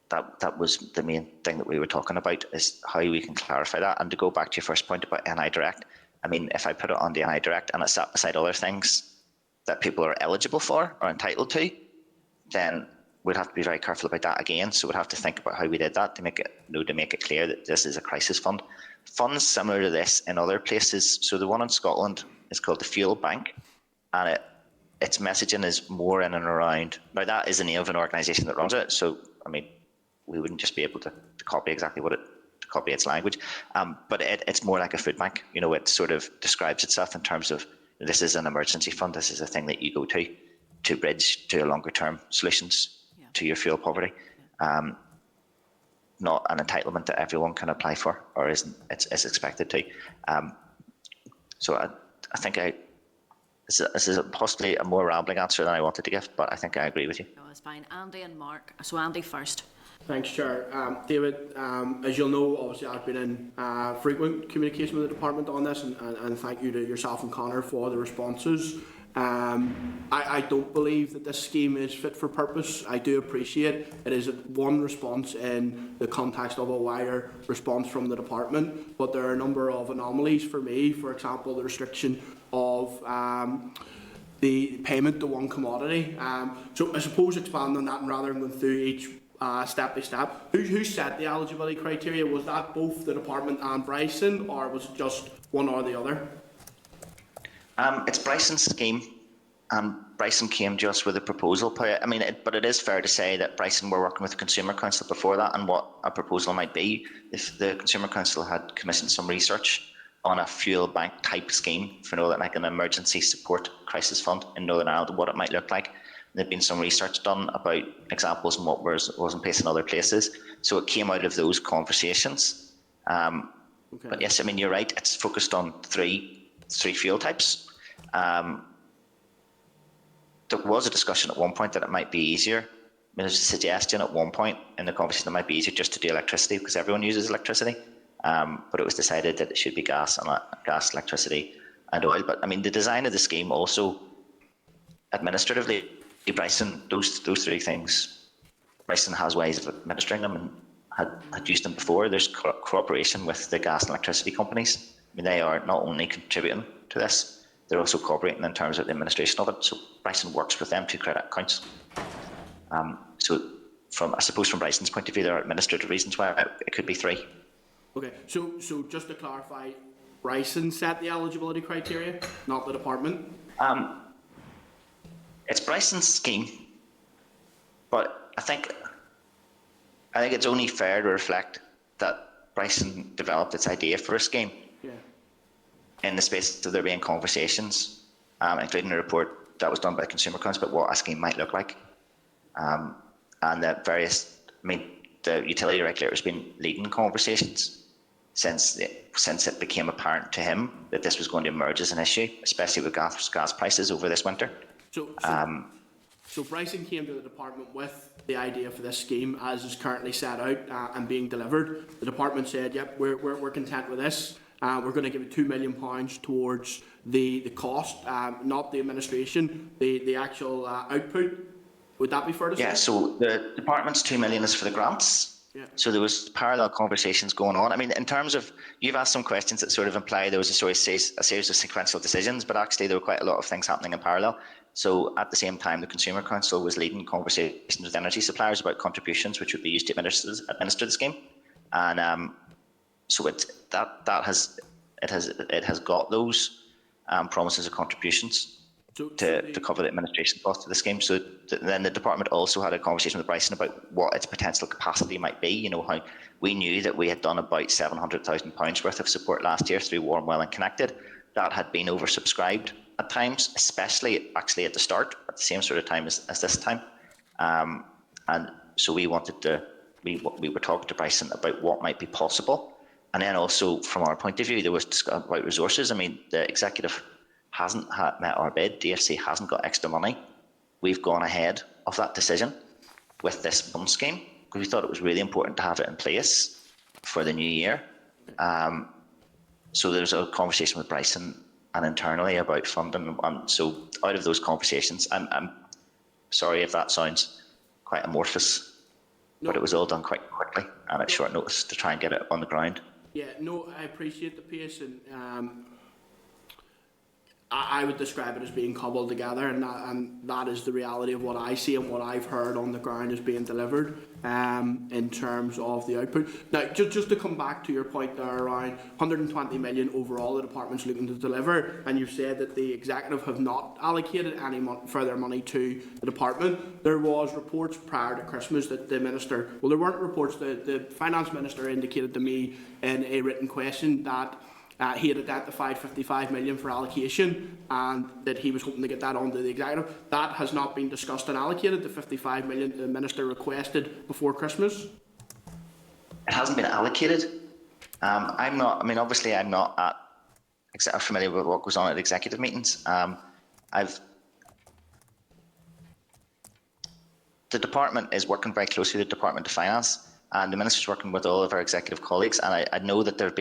That was the main thing that we were talking about, is how we can clarify that. And to go back to your first point about NI Direct, I mean, if I put it on the NI Direct and it's sat beside other things that people are eligible for or entitled to, then we'd have to be very careful about that again. So we'd have to think about how we did that to make it clear that this is a crisis fund. Funds similar to this in other places. So the one in Scotland is called the Fuel Bank, and its messaging is more in and around. Now that is the name of an organisation that runs it. So I mean, we wouldn't just be able to copy exactly to copy its language, but it's more like a food bank. You know, it sort of describes itself in terms of this is an emergency fund. This is a thing that you go to bridge to longer term solutions to your fuel poverty. Not an entitlement that everyone can apply for or is expected to. So I think this is possibly a more rambling answer than I wanted to give, but I think I agree with you. No, that's fine. Andy and Mark. So Andy first. Thanks, Chair. David, as you'll know, obviously I've been in frequent communication with the department on this, and thank you to yourself and Connor for the responses. I don't believe that this scheme is fit for purpose. I do appreciate it is one response in the context of a wider response from the department, but there are a number of anomalies for me. For example, the restriction of the payment to one commodity. So I suppose expand on that, and rather than going through each step by step, who set the eligibility criteria? Was that both the department and Bryson, or was it just one or the other? It's Bryson's scheme, and Bryson came to us with a proposal. I mean, but it is fair to say that Bryson were working with the Consumer Council before that, and what a proposal might be if the Consumer Council had commissioned some research on a fuel bank type scheme for like an emergency support crisis fund in Northern Ireland, what it might look like. There'd been some research done about examples and what was in place in other places. So it came out of those conversations. Okay. But yes, I mean, you're right. It's focused on three fuel types. There was a discussion at one point that it might be easier. I mean, there's a suggestion at one point in the conversation that it might be easier just to do electricity because everyone uses electricity. But it was decided that it should be gas, electricity, and oil. But I mean, the design of the scheme also, administratively, Bryson, those three things, Bryson has ways of administering them and had used them before. There's cooperation with the gas and electricity companies. I mean, they are not only contributing to this, they're also cooperating in terms of the administration of it. So Bryson works with them to credit accounts. So I suppose from Bryson's point of view, there are administrative reasons why it could be three. Okay, so just to clarify, Bryson set the eligibility criteria, not the department? It's Bryson's scheme, but I think it's only fair to reflect that Bryson developed its idea for a scheme. Yeah. In the space of there being conversations, including a report that was done by the Consumer Council about what a scheme might look like. And that the utility regulator has been leading conversations since it became apparent to him that this was going to emerge as an issue, especially with gas prices over this winter. So Bryson came to the department with the idea for this scheme as is currently set out and being delivered. The department said, yep, we're content with this. We're going to give it £2 million towards the cost, not the administration, the actual output. Would that be fair to say? Yeah, so the department's £2 million is for the grants. Yeah. So there was parallel conversations going on. I mean, in terms of, you've asked some questions that sort of imply there was a series of sequential decisions, but actually there were quite a lot of things happening in parallel. So at the same time, the Consumer Council was leading conversations with energy suppliers about contributions which would be used to administer the scheme, and so it has got those promises of contributions to cover the administration cost of the scheme. So then the department also had a conversation with Bryson about what its potential capacity might be. You know, how we knew that we had done about £700,000 worth of support last year through Warm, Well and Connected. That had been oversubscribed at times, especially actually at the start, at the same sort of time as this time. And so we were talking to Bryson about what might be possible. And then also from our point of view, there was discussion about resources. I mean, the executive hasn't met our bid. DFC hasn't got extra money. We've gone ahead of that decision with this fund scheme because we thought it was really important to have it in place for the new year. So there's a conversation with Bryson and internally about funding. So out of those conversations, I'm sorry if that sounds quite amorphous, but it was all done quite quickly and at short notice to try and get it on the ground. Yeah, no, I appreciate the pace, and I would describe it as being cobbled together, and that is the reality of what I see and what I've heard on the ground is being delivered in terms of the output. Now, just to come back to your point there around 120 million overall the department's looking to deliver, and you've said that the executive have not allocated any further money to the department. There was reports prior to Christmas that the minister, well, there weren't reports, the finance minister indicated to me in a written question that he had identified 55 million for allocation and that he was hoping to get that onto the executive. That has not been discussed and allocated, the 55 million the minister requested before Christmas. It hasn't been allocated. I'm not familiar with what goes on at executive meetings. The department is working very closely with the Department of Finance, and the minister's working with all of our executive colleagues, and I know that there have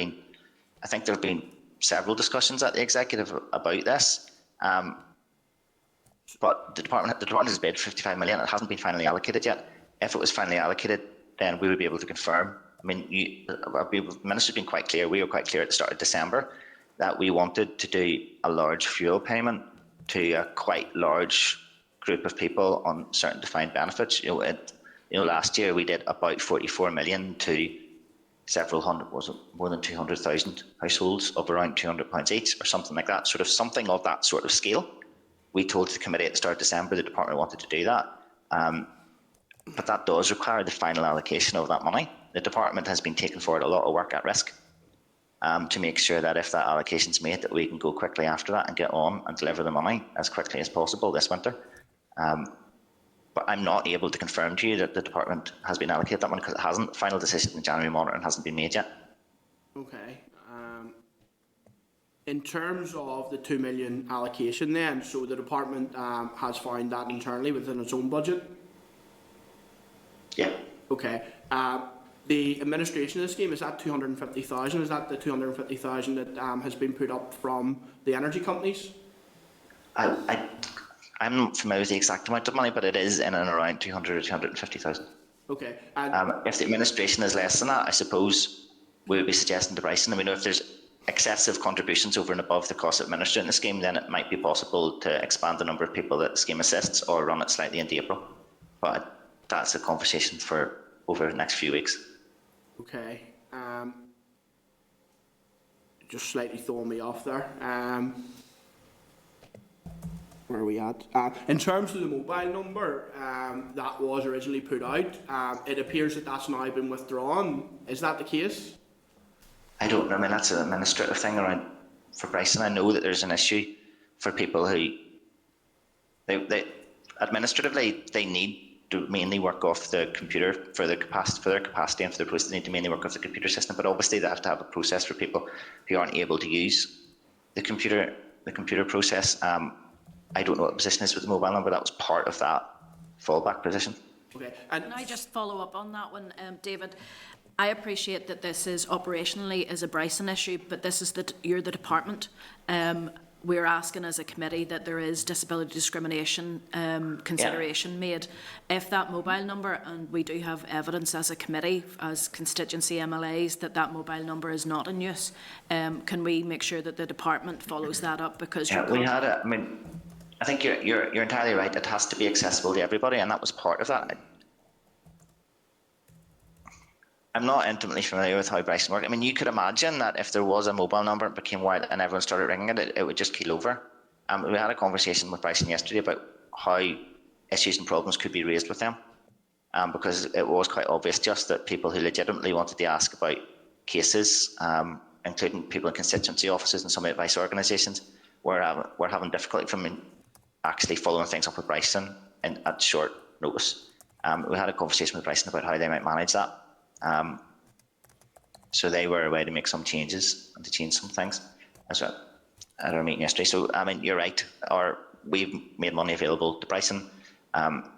been several discussions at the executive about this, but the department has bid 55 million. It hasn't been finally allocated yet. If it was finally allocated, then we would be able to confirm. I mean, the minister's been quite clear. We were quite clear at the start of December that we wanted to do a large fuel payment to a quite large group of people on certain defined benefits. Last year we did about 44 million to several hundred, was it more than 200,000 households of around £200 each or something like that, something of that sort of scale. We told the committee at the start of December the department wanted to do that, but that does require the final allocation of that money. The department has been taking forward a lot of work at risk to make sure that if that allocation is made, that we can go quickly after that and get on and deliver the money as quickly as possible this winter. But I'm not able to confirm to you that the department has been allocated that money because it hasn't. The final decision in the January monitoring hasn't been made yet. Okay. In terms of the 2 million allocation then, so the department has found that internally within its own budget? Yeah. Okay. The administration of the scheme, is that 250,000? Is that the 250,000 that has been put up from the energy companies? I'm not familiar with the exact amount of money, but it is in and around 200 or 250,000. Okay. If the administration is less than that, I suppose we would be suggesting to Bryson, and we know if there's excessive contributions over and above the cost of administering the scheme, then it might be possible to expand the number of people that the scheme assists or run it slightly into April. But that's a conversation for over the next few weeks. Okay. Just slightly throwing me off there. Where are we at? In terms of the mobile number that was originally put out, it appears that that's now been withdrawn. Is that the case? I don't know. I mean, that's an administrative thing around for Bryson. I know that there's an issue for people who they administratively they need to mainly work off the computer for their capacity and for their process. They need to mainly work off the computer system, but obviously they have to have a process for people who aren't able to use the computer process. I don't know what the position is with the mobile number. That was part of that fallback position. Okay. Can I just follow up on that one, David? I appreciate that this is operationally is a Bryson issue, but this is you're the department. We're asking as a committee that there is disability discrimination consideration made. If that mobile number, and we do have evidence as a committee, as constituency MLAs, that mobile number is not in use, can we make sure that the department follows that up? Because we had it. I mean, I think you're entirely right. It has to be accessible to everybody, and that was part of that. I'm not intimately familiar with how Bryson worked. I mean, you could imagine that if there was a mobile number and became wild and everyone started ringing it would just keel over. We had a conversation with Bryson yesterday about how issues and problems could be raised with them, because it was quite obvious just that people who legitimately wanted to ask about cases, including people in constituency offices and some of the advice organisations, were having difficulty from actually following things up with Bryson at short notice. We had a conversation with Bryson about how they might manage that. So they were away to make some changes and to change some things at our meeting yesterday. So, I mean, you're right. We've made money available to Bryson.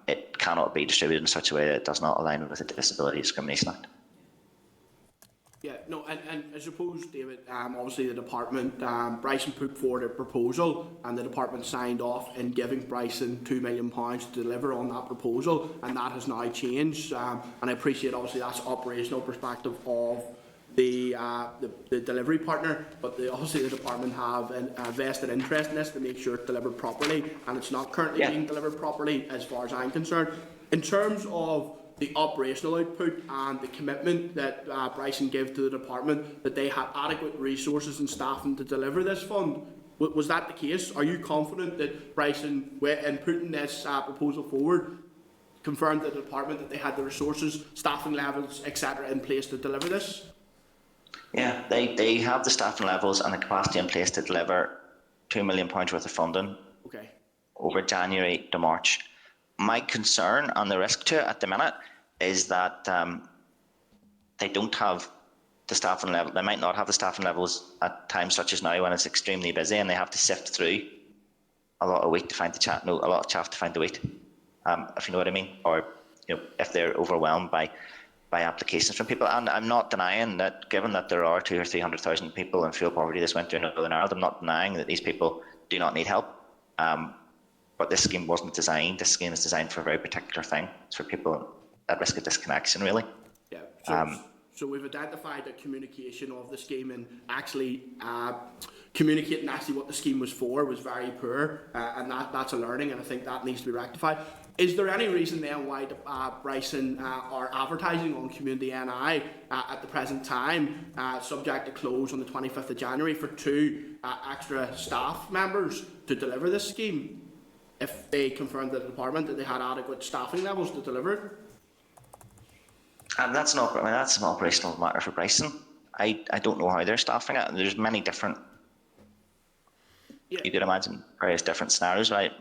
It cannot be distributed in such a way that it does not align with the Disability Discrimination Act. Yeah, no, and I suppose, David, obviously the department, Bryson put forward a proposal and the department signed off in giving Bryson £2 million to deliver on that proposal, and that has now changed. And I appreciate, obviously, that's operational perspective of the delivery partner, but obviously the department have a vested interest in this to make sure it's delivered properly, and it's not currently being delivered properly as far as I'm concerned. In terms of the operational output and the commitment that Bryson gave to the department that they had adequate resources and staffing to deliver this fund, was that the case? Are you confident that Bryson, in putting this proposal forward, confirmed to the department that they had the resources, staffing levels, etc. in place to deliver this? Yeah, they have the staffing levels and the capacity in place to deliver £2 million worth of funding over January to March. My concern and the risk to it at the minute is that they don't have the staffing level. They might not have the staffing levels at times such as now when it's extremely busy and they have to sift through a lot of wheat to find the chaff, no, a lot of chaff to find the wheat, if you know what I mean, or if they're overwhelmed by applications from people. And I'm not denying that, given that there are 200,000 or 300,000 people in fuel poverty this winter in Northern Ireland, I'm not denying that these people do not need help. But this scheme wasn't designed. This scheme is designed for a very particular thing. It's for people at risk of disconnection, really. Yeah. So we've identified the communication of the scheme and actually communicating actually what the scheme was for was very poor, and that's a learning, and I think that needs to be rectified. Is there any reason then why Bryson are advertising on Community NI at the present time, subject to close on the 25th of January, for 2 extra staff members to deliver this scheme, if they confirmed to the department that they had adequate staffing levels to deliver it? And that's an operational matter for Bryson. I don't know how they're staffing it. There's many different, you could imagine various different scenarios, right?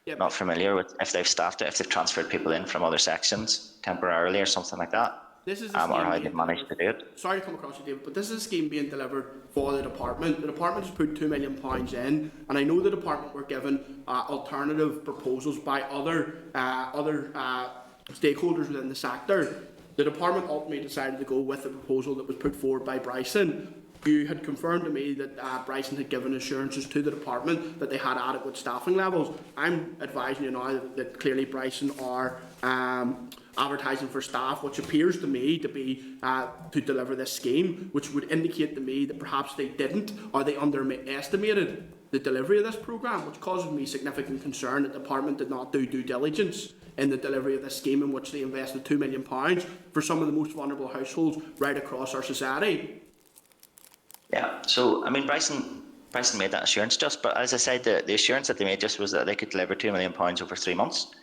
Not familiar with if they've staffed it, if they've transferred people in from other sections temporarily or something like that. This is or how they've managed to do it. Sorry to come across you, David, but this is a scheme being delivered for the department. The department has put £2 million in, and I know the department were given alternative proposals by other stakeholders within the sector. The department ultimately decided to go with the proposal that was put forward by Bryson. You had confirmed to me that Bryson had given assurances to the department that they had adequate staffing levels. I'm advising you now that clearly Bryson are advertising for staff, which appears to me to be to deliver this scheme, which would indicate to me that perhaps they didn't, or they underestimated the delivery of this programme, which causes me significant concern that the department did not do due diligence in the delivery of this scheme, in which they invested £2 million for some of the most vulnerable households right across our society. Yeah, so I mean, Bryson made that assurance just, but as I said, the assurance that they made just was that they could deliver £2 million over 3 months.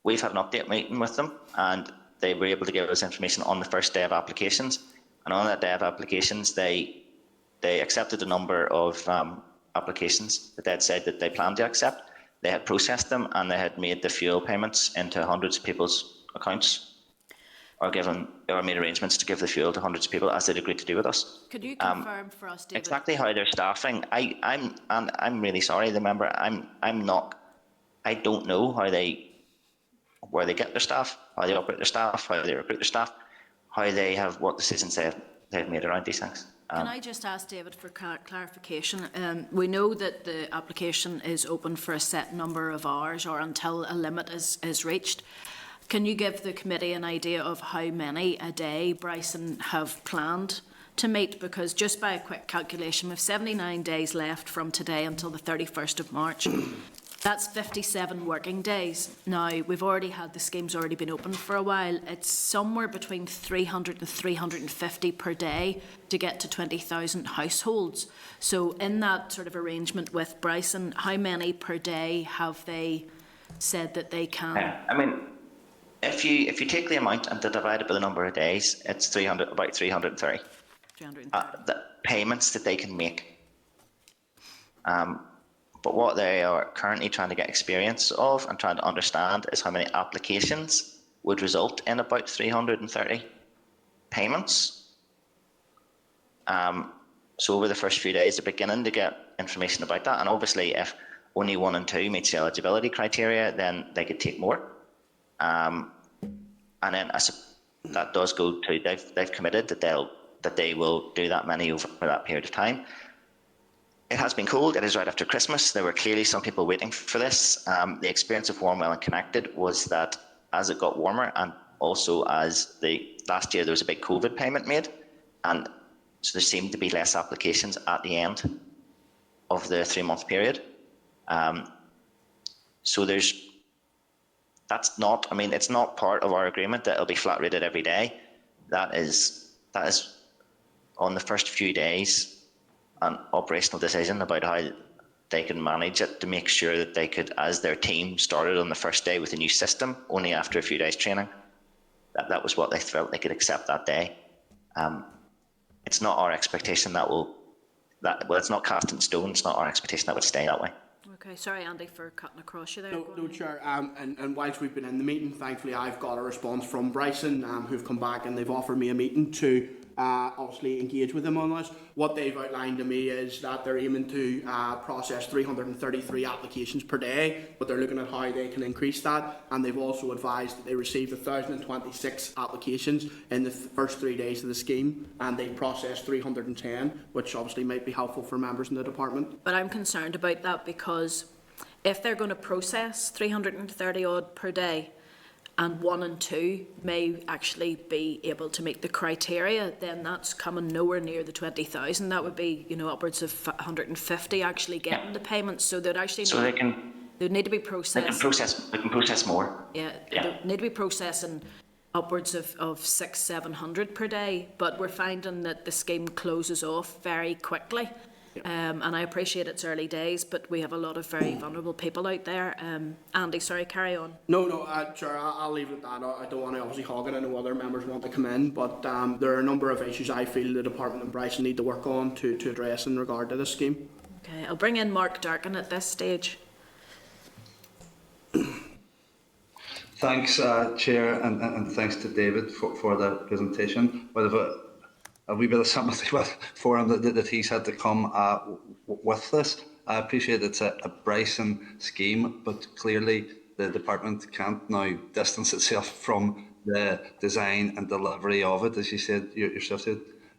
We've had an update meeting with them, and they were able to give us information on the first day of applications. And on that day of applications, they accepted a number of applications that they had said that they planned to accept. They had processed them, and they had made the fuel payments into hundreds of people's accounts, or made arrangements to give the fuel to hundreds of people, as they'd agreed to do with us. Could you confirm for us, David? Exactly how they're staffing. I'm really sorry, remember, I don't know where they get their staff, how they operate their staff, how they recruit their staff, what decisions they've made around these things. Can I just ask David for clarification? We know that the application is open for a set number of hours, or until a limit is reached. Can you give the committee an idea of how many a day Bryson have planned to meet? Because just by a quick calculation, we have 79 days left from today until the 31st of March. That's 57 working days. Now, the scheme's already been open for a while. It's somewhere between 300 and 350 per day to get to 20,000 households. So in that sort of arrangement with Bryson, how many per day have they said that they can? I mean, if you take the amount and divide it by the number of days, it's about 330. 330. The payments that they can make. But what they are currently trying to get experience of and trying to understand is how many applications would result in about 330 payments. So over the first few days, they're beginning to get information about that. And obviously, if only 1 and 2 meets the eligibility criteria, then they could take more. And then that does go to, they've committed that they will do that many over that period of time. It has been cold. It is right after Christmas. There were clearly some people waiting for this. The experience of Warm, Well and Connected was that as it got warmer, and also as last year there was a big COVID payment made, and so there seemed to be less applications at the end of the 3-month period. So that's not, I mean, it's not part of our agreement that it'll be flat rated every day. That is on the first few days an operational decision about how they can manage it to make sure that they could, as their team started on the first day with a new system, only after a few days training, that was what they felt they could accept that day. It's not our expectation well, it's not cast in stone. It's not our expectation that would stay that way. Okay, sorry, Andy, for cutting across you there. No, Chair. And whilst we've been in the meeting, thankfully I've got a response from Bryson, who've come back and they've offered me a meeting to obviously engage with them on this. What they've outlined to me is that they're aiming to process 333 applications per day, but they're looking at how they can increase that. And they've also advised that they received 1,026 applications in the first 3 days of the scheme, and they processed 310, which obviously might be helpful for members in the department. But I'm concerned about that because if they're going to process 330 odd per day, and 1 and 2 may actually be able to meet the criteria, then that's coming nowhere near the 20,000. That would be, upwards of 150 actually getting the payments. So they'd actually they'd need to be processed. They can process more. Yeah. They need to be processing upwards of 600-700 per day. But we're finding that the scheme closes off very quickly. And I appreciate it's early days, but we have a lot of very vulnerable people out there. Andy, sorry, carry on. No, sure, I'll leave it at that. I don't want to obviously hog it. I know other members want to come in, but there are a number of issues I feel the Department and Bryson need to work on to address in regard to this scheme. Okay, I'll bring in Mark Durkin at this stage. Thanks, Chair, and thanks to David for that presentation. A wee bit of sympathy for him that he's had to come with this. I appreciate it's a Bryson scheme, but clearly the department can't now distance itself from the design and delivery of it. As you said yourself,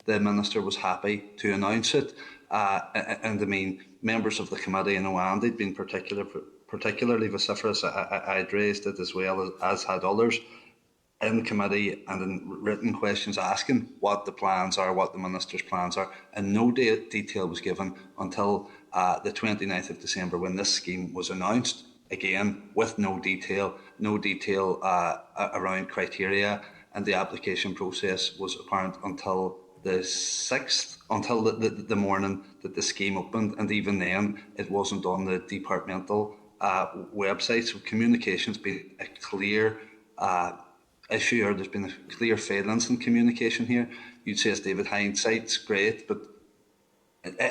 the Minister was happy to announce it, and I mean, members of the committee, and Andy had been particularly vociferous. I'd raised it as well as had others in committee and in written questions asking what the plans are, what the Minister's plans are, and no detail was given until the 29th of December when this scheme was announced, again with no detail around criteria, and the application process was apparent until the 6th, until the morning that the scheme opened, and even then it wasn't on the departmental website. So communication's been a clear issue, or there's been a clear failance in communication here. You'd say, as David, hindsight's great, but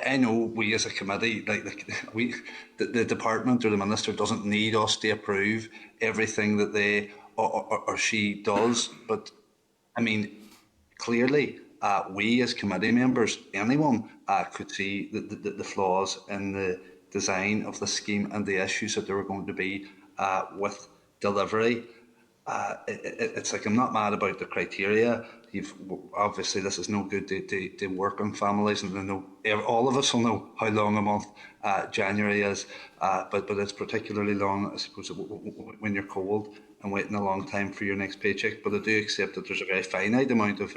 I know we as a committee, the department or the Minister doesn't need us to approve everything that they or she does. But I mean, clearly, we as committee members, anyone could see the flaws in the design of the scheme and the issues that there were going to be with delivery. It's like, I'm not mad about the criteria. Obviously this is no good to working families, and I know all of us will know how long a month January is, but it's particularly long, I suppose, when you're cold and waiting a long time for your next paycheck. But I do accept that there's a very finite amount of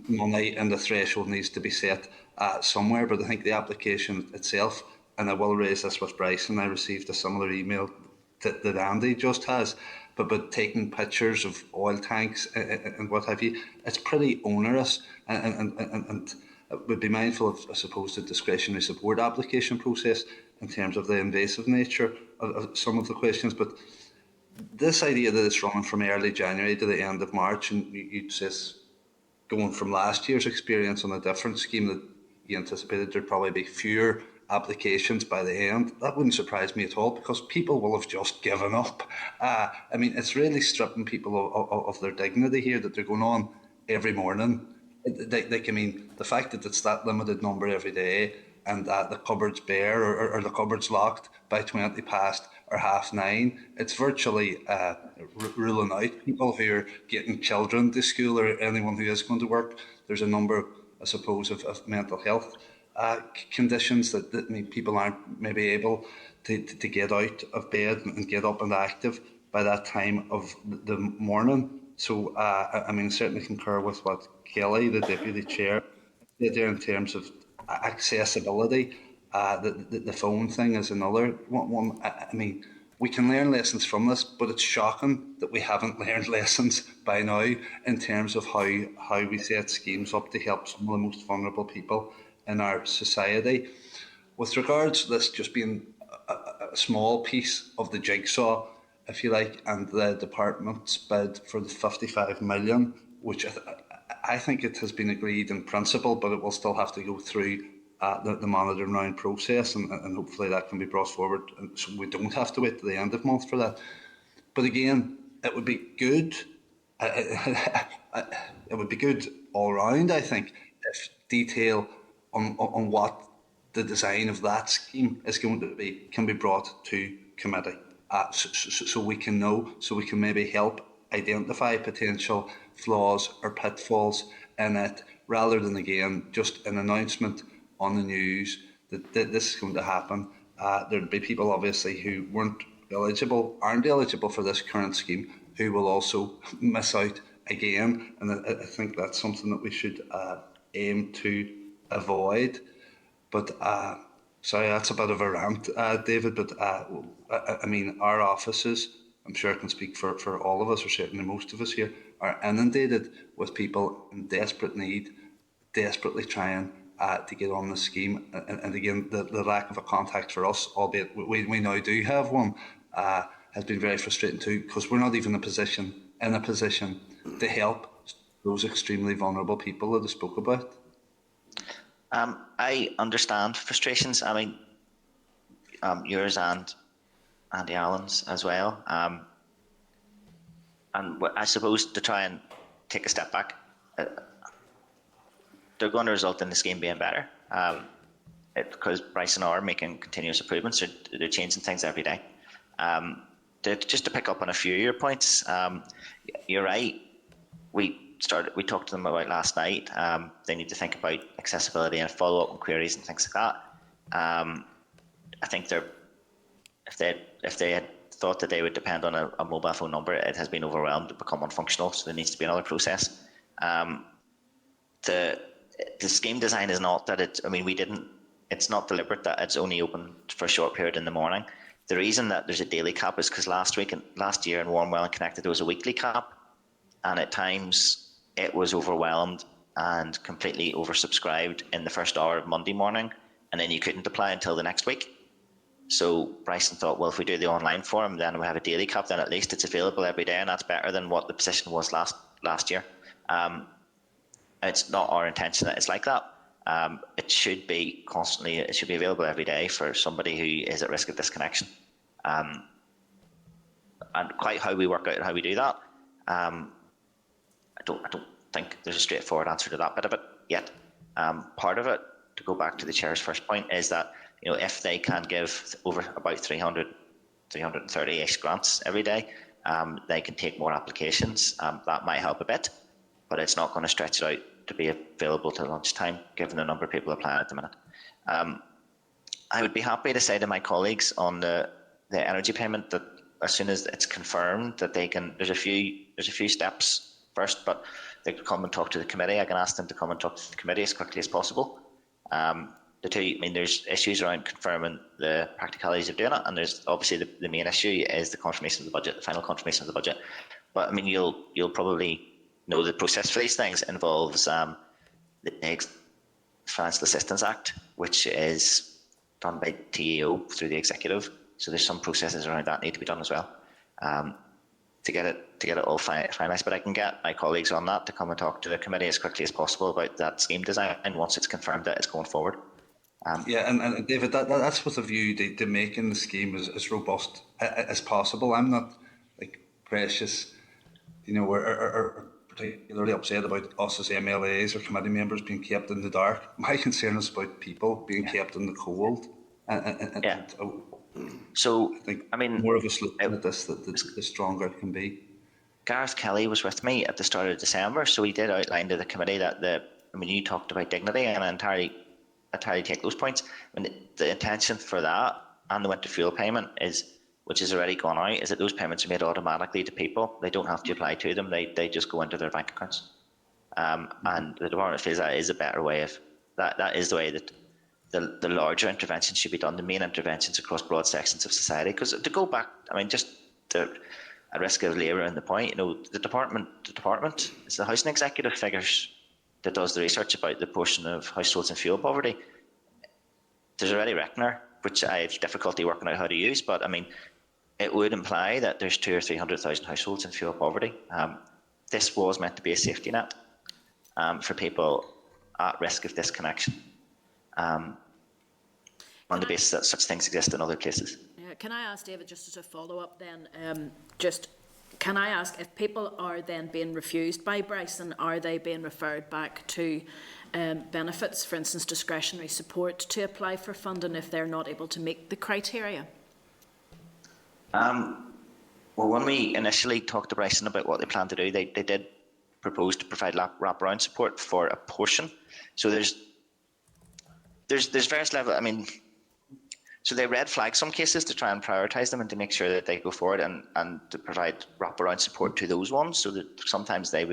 money, and the threshold needs to be set somewhere. But I think the application itself, and I will raise this with Bryson, I received a similar email that Andy just has, but taking pictures of oil tanks and what have you, it's pretty onerous, and would be mindful of, I suppose, the discretionary support application process in terms of the invasive nature of some of the questions. But this idea that it's running from early January to the end of March, and you'd say going from last year's experience on a different scheme that you anticipated there'd probably be fewer applications by the end, that wouldn't surprise me at all, because people will have just given up. I mean, it's really stripping people of their dignity here that they're going on every morning. I mean, the fact that it's that limited number every day, and the cupboard's bare or the cupboard's locked by 20 past or 9:30, it's virtually ruling out people who are getting children to school, or anyone who is going to work. There's a number, I suppose, of mental health conditions that mean people aren't maybe able to get out of bed and get up and active by that time of the morning. So, I mean, certainly concur with what Kelly, the Deputy Chair, did there in terms of accessibility. The phone thing is another one. I mean, we can learn lessons from this, but it's shocking that we haven't learned lessons by now in terms of how we set schemes up to help some of the most vulnerable people in our society. With regards to this just being a small piece of the jigsaw, if you like, and the department's bid for the 55 million, which I think it has been agreed in principle, but it will still have to go through the monitoring round process, and hopefully that can be brought forward, so we don't have to wait to the end of the month for that. But again, it would be good. It would be good all round, I think, if detail on what the design of that scheme is going to be can be brought to committee, so we can know, so we can maybe help identify potential flaws or pitfalls in it, rather than again just an announcement on the news that this is going to happen. There'd be people obviously who aren't eligible for this current scheme, who will also miss out again, and I think that's something that we should aim to avoid. But sorry, that's a bit of a rant, David, but I mean, our offices, I'm sure I can speak for all of us, or certainly most of us here, are inundated with people in desperate need, desperately trying to get on the scheme. And again, the lack of a contact for us, albeit we now do have one, has been very frustrating too, because we're not even in a position to help those extremely vulnerable people that I spoke about. I understand frustrations. I mean, yours and Andy Allen's as well. And I suppose to try and take a step back, they're going to result in the scheme being better. Because Bryce and I are making continuous improvements. They're changing things every day. Just to pick up on a few of your points, you're right. We talked to them about last night. They need to think about accessibility and follow-up and queries and things like that. I think if they had thought that they would depend on a mobile phone number, it has been overwhelmed to become unfunctional. So there needs to be another process. The scheme design is not that it. I mean, it's not deliberate that it's only open for a short period in the morning. The reason that there's a daily cap is because last year in Warmwell and Connected there was a weekly cap, and at times it was overwhelmed and completely oversubscribed in the first hour of Monday morning, and then you couldn't apply until the next week. So Bryson thought, well, if we do the online form, then we have a daily cap, then at least it's available every day, and that's better than what the position was last year. It's not our intention that it's like that. It should be available every day for somebody who is at risk of disconnection. And quite how we work out how we do that, I don't think there's a straightforward answer to that bit of it yet. Part of it, to go back to the chair's first point, is that if they can give over about 330-ish grants every day, they can take more applications. That might help a bit, but it's not going to stretch it out to be available to lunchtime, given the number of people applying at the minute. I would be happy to say to my colleagues on the energy payment that as soon as it's confirmed that they can, there's a few steps first, but they could come and talk to the committee. I can ask them to come and talk to the committee as quickly as possible. There's issues around confirming the practicalities of doing it, and there's obviously the main issue is the confirmation of the budget, the final confirmation of the budget. But I mean, you'll probably know the process for these things involves the Financial Assistance Act, which is done by TAO through the executive. So there's some processes around that need to be done as well to get it all finalised. But I can get my colleagues on that to come and talk to the committee as quickly as possible about that scheme design, and once it's confirmed that it's going forward. And David, that's with a view to making the scheme as robust as possible. I'm not precious, or particularly upset about us as MLAs or committee members being kept in the dark. My concern is about people being kept in the cold. So I think more of us looking at this, the stronger it can be. Gareth Kelly was with me at the start of December, so he did outline to the committee that you talked about dignity, and I entirely take those points. The intention for that and the winter fuel payment is which has already gone out, is that those payments are made automatically to people. They don't have to apply to them. They just go into their bank accounts. And the department feels that is a better way of that is the way that the larger interventions should be done, the main interventions across broad sections of society. Because to go back, I mean, just at risk of labouring the point, the department is the housing executive figures that does the research about the portion of households in fuel poverty. There's already a reckoner, which I have difficulty working out how to use, but I mean, it would imply that there's 200,000 or 300,000 households in fuel poverty. This was meant to be a safety net for people at risk of disconnection, on the basis that such things exist in other places. Yeah, can I ask David, just as a follow-up then, can I ask if people are then being refused by Bryson, are they being referred back to benefits, for instance, discretionary support to apply for funding if they're not able to meet the criteria? Well, when we initially talked to Bryson about what they plan to do, they did propose to provide wraparound support for a portion. So there's various levels. I mean, so they red flag some cases to try and prioritise them and to make sure that they go forward and to provide wraparound support to those ones, so that sometimes their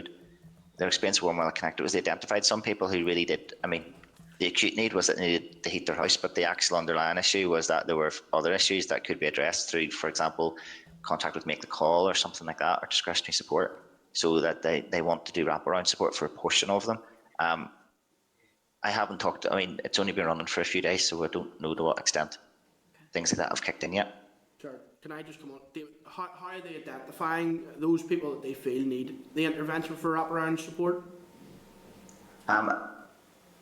experience were well connected. Was they identified some people who really did, I mean, the acute need was that they needed to heat their house, but the actual underlying issue was that there were other issues that could be addressed through, for example, contact with Make the Call or something like that, or discretionary support, so that they want to do wraparound support for a portion of them. I haven't talked, I mean, it's only been running for a few days, so I don't know to what extent things like that have kicked in yet. Sure. Can I just come on? David, how are they identifying those people that they feel need the intervention for wraparound support?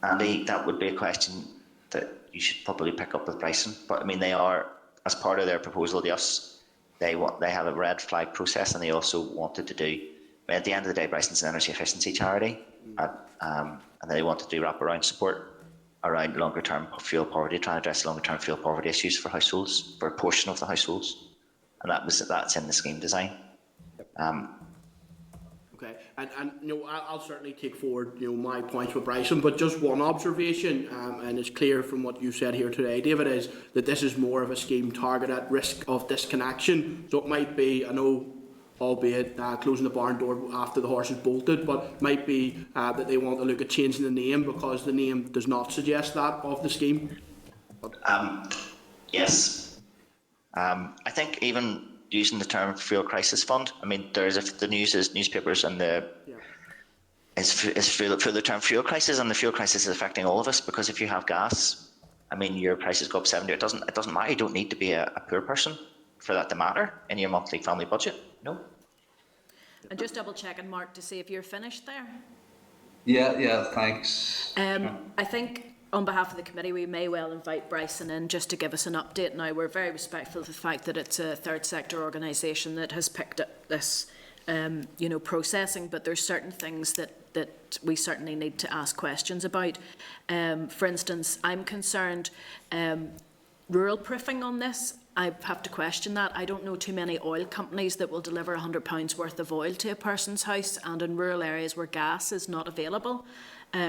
Andy, that would be a question that you should probably pick up with Bryson. But I mean, they are, as part of their proposal to us, they have a red flag process, and they also wanted to do, I mean, at the end of the day, Bryson's an energy efficiency charity, and they want to do wraparound support around longer term fuel poverty, trying to address longer term fuel poverty issues for households, for a portion of the households, and that's in the scheme design. Okay, and I'll certainly take forward my points with Bryson, but just one observation, and it's clear from what you said here today, David, is that this is more of a scheme targeted at risk of disconnection. So it might be, I know, albeit closing the barn door after the horse is bolted, but it might be that they want to look at changing the name because the name does not suggest that of the scheme. Yes. I think even using the term fuel crisis fund, I mean, the news is newspapers and is for the term fuel crisis, and the fuel crisis is affecting all of us, because if you have gas, I mean, your prices go up 70. It doesn't matter. You don't need to be a poor person for that to matter in your monthly family budget. No. And just double checking, Mark, to see if you're finished there. Yeah, thanks. I think on behalf of the committee, we may well invite Bryson in just to give us an update. Now, we're very respectful of the fact that it's a third sector organisation that has picked up this, processing, but there's certain things that we certainly need to ask questions about. For instance, I'm concerned rural proofing on this. I have to question that. I don't know too many oil companies that will deliver £100 worth of oil to a person's house, and in rural areas where gas is not available,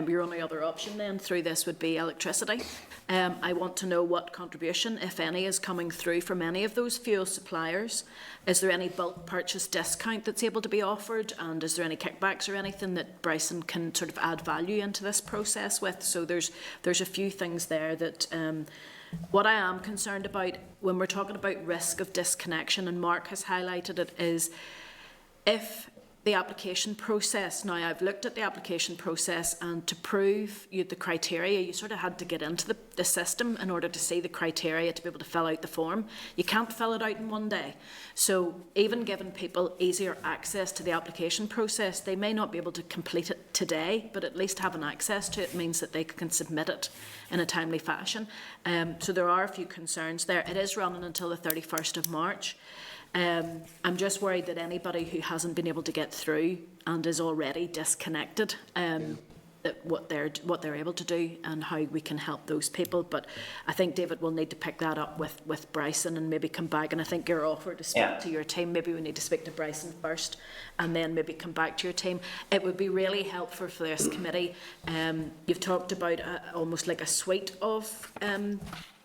your only other option then through this would be electricity. I want to know what contribution, if any, is coming through from any of those fuel suppliers. Is there any bulk purchase discount that's able to be offered, and is there any kickbacks or anything that Bryson can sort of add value into this process with? So there's a few things there that what I am concerned about when we're talking about risk of disconnection, and Mark has highlighted it, is if the application process, now I've looked at the application process, and to prove the criteria, you sort of had to get into the system in order to see the criteria to be able to fill out the form. You can't fill it out in one day. So even giving people easier access to the application process, they may not be able to complete it today, but at least having access to it means that they can submit it in a timely fashion. So there are a few concerns there. It is running until the 31st of March. I'm just worried that anybody who hasn't been able to get through and is already disconnected, that what they're able to do and how we can help those people. But I think David will need to pick that up with Bryson and maybe come back. And I think your offer to speak to your team, maybe we need to speak to Bryson first and then maybe come back to your team. It would be really helpful for this committee. You've talked about almost like a suite of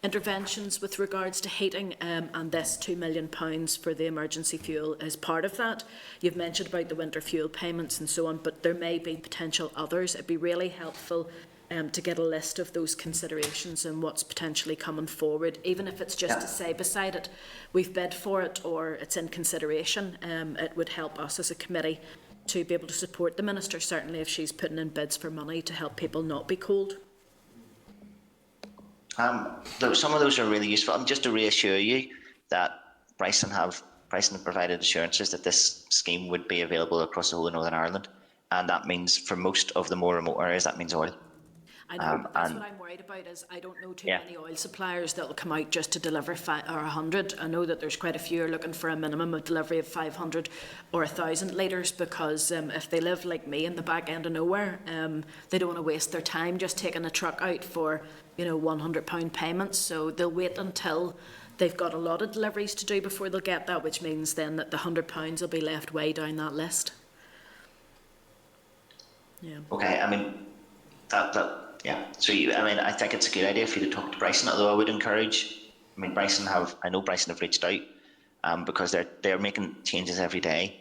interventions with regards to heating, and this £2 million for the emergency fuel is part of that. You've mentioned about the winter fuel payments and so on, but there may be potential others. It'd be really helpful to get a list of those considerations and what's potentially coming forward, even if it's just to say beside it, we've bid for it or it's in consideration. It would help us as a committee to be able to support the Minister, certainly if she's putting in bids for money to help people not be cold. Some of those are really useful. And just to reassure you that Bryson have provided assurances that this scheme would be available across the whole of Northern Ireland, and that means for most of the more remote areas that means oil. I know, but that's what I'm worried about is I don't know too many oil suppliers that will come out just to deliver 100. I know that there's quite a few are looking for a minimum of delivery of 500 or 1,000 litres because if they live like me in the back end of nowhere, they don't want to waste their time just taking a truck out for, you know, £100 payments. So they'll wait until they've got a lot of deliveries to do before they'll get that, which means then that the £100 will be left way down that list. Yeah. Okay, I mean, yeah. So, I think it's a good idea for you to talk to Bryson, although I would encourage, I know Bryson have reached out because they're making changes every day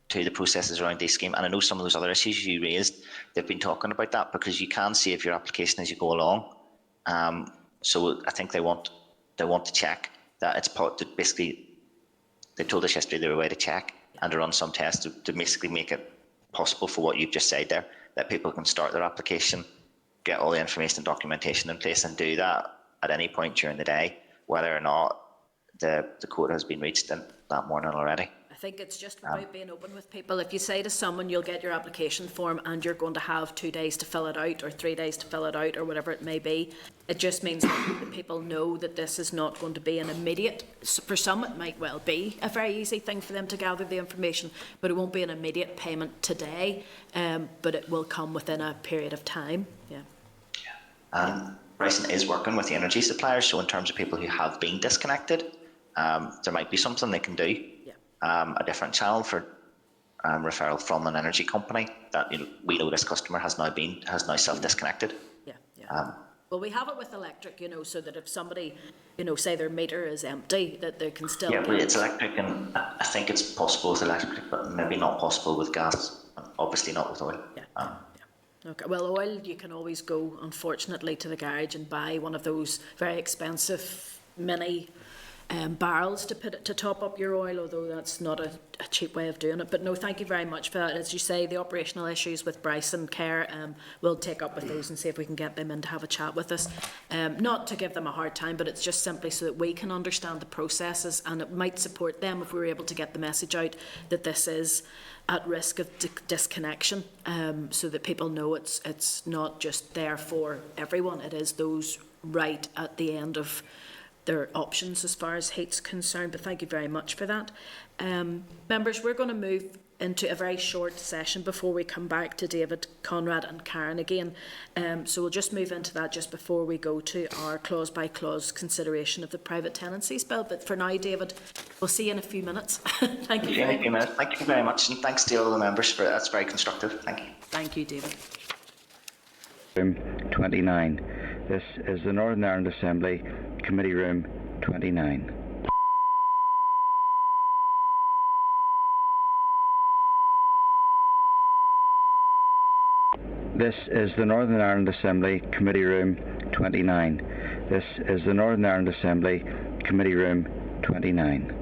to the processes around this scheme. And I know some of those other issues you raised, they've been talking about that because you can save your application as you go along. So I think they want to check that it's basically, they told us yesterday they were away to check and to run some tests to basically make it possible for what you've just said there, that people can start their application, get all the information and documentation in place and do that at any point during the day, whether or not the quota has been reached that morning already. I think it's just about being open with people. If you say to someone you'll get your application form and you're going to have 2 days to fill it out or 3 days to fill it out or whatever it may be, it just means that people know that this is not going to be an immediate, for some it might well be a very easy thing for them to gather the information, but it won't be an immediate payment today, but it will come within a period of time. Bryson is working with the energy suppliers, so in terms of people who have been disconnected, there might be something they can do. A different channel for referral from an energy company that we know this customer has now self-disconnected. Well, we have it with electric, so that if somebody, say their meter is empty, that they can still. Yeah, but it's electric, and I think it's possible with electric, but maybe not possible with gas. Obviously, not with oil. Okay. Well, oil, you can always go, unfortunately, to the garage and buy one of those very expensive mini barrels to top up your oil, although that's not a cheap way of doing it. But no, thank you very much for that. As you say, the operational issues with Bryson Care, we'll take up with those and see if we can get them in to have a chat with us. Not to give them a hard time, but it's just simply so that we can understand the processes, and it might support them if we were able to get the message out that this is at risk of disconnection, so that people know it's not just there for everyone. It is those right at the end of their options as far as heat's concerned. But thank you very much for that. Members, we're going to move into a very short session before we come back to David, Conrad and Karen again. So we'll just move into that just before we go to our clause by clause consideration of the private tenancies bill. But for now, David, we'll see you in a few minutes. Thank you. Thank you very much, and thanks to all the members for that's very constructive. Thank you. Thank you, David. 29. This is the Northern Ireland Assembly, Committee Room 29. This is the Northern Ireland Assembly, Committee Room 29. This is the Northern Ireland Assembly, Committee Room 29.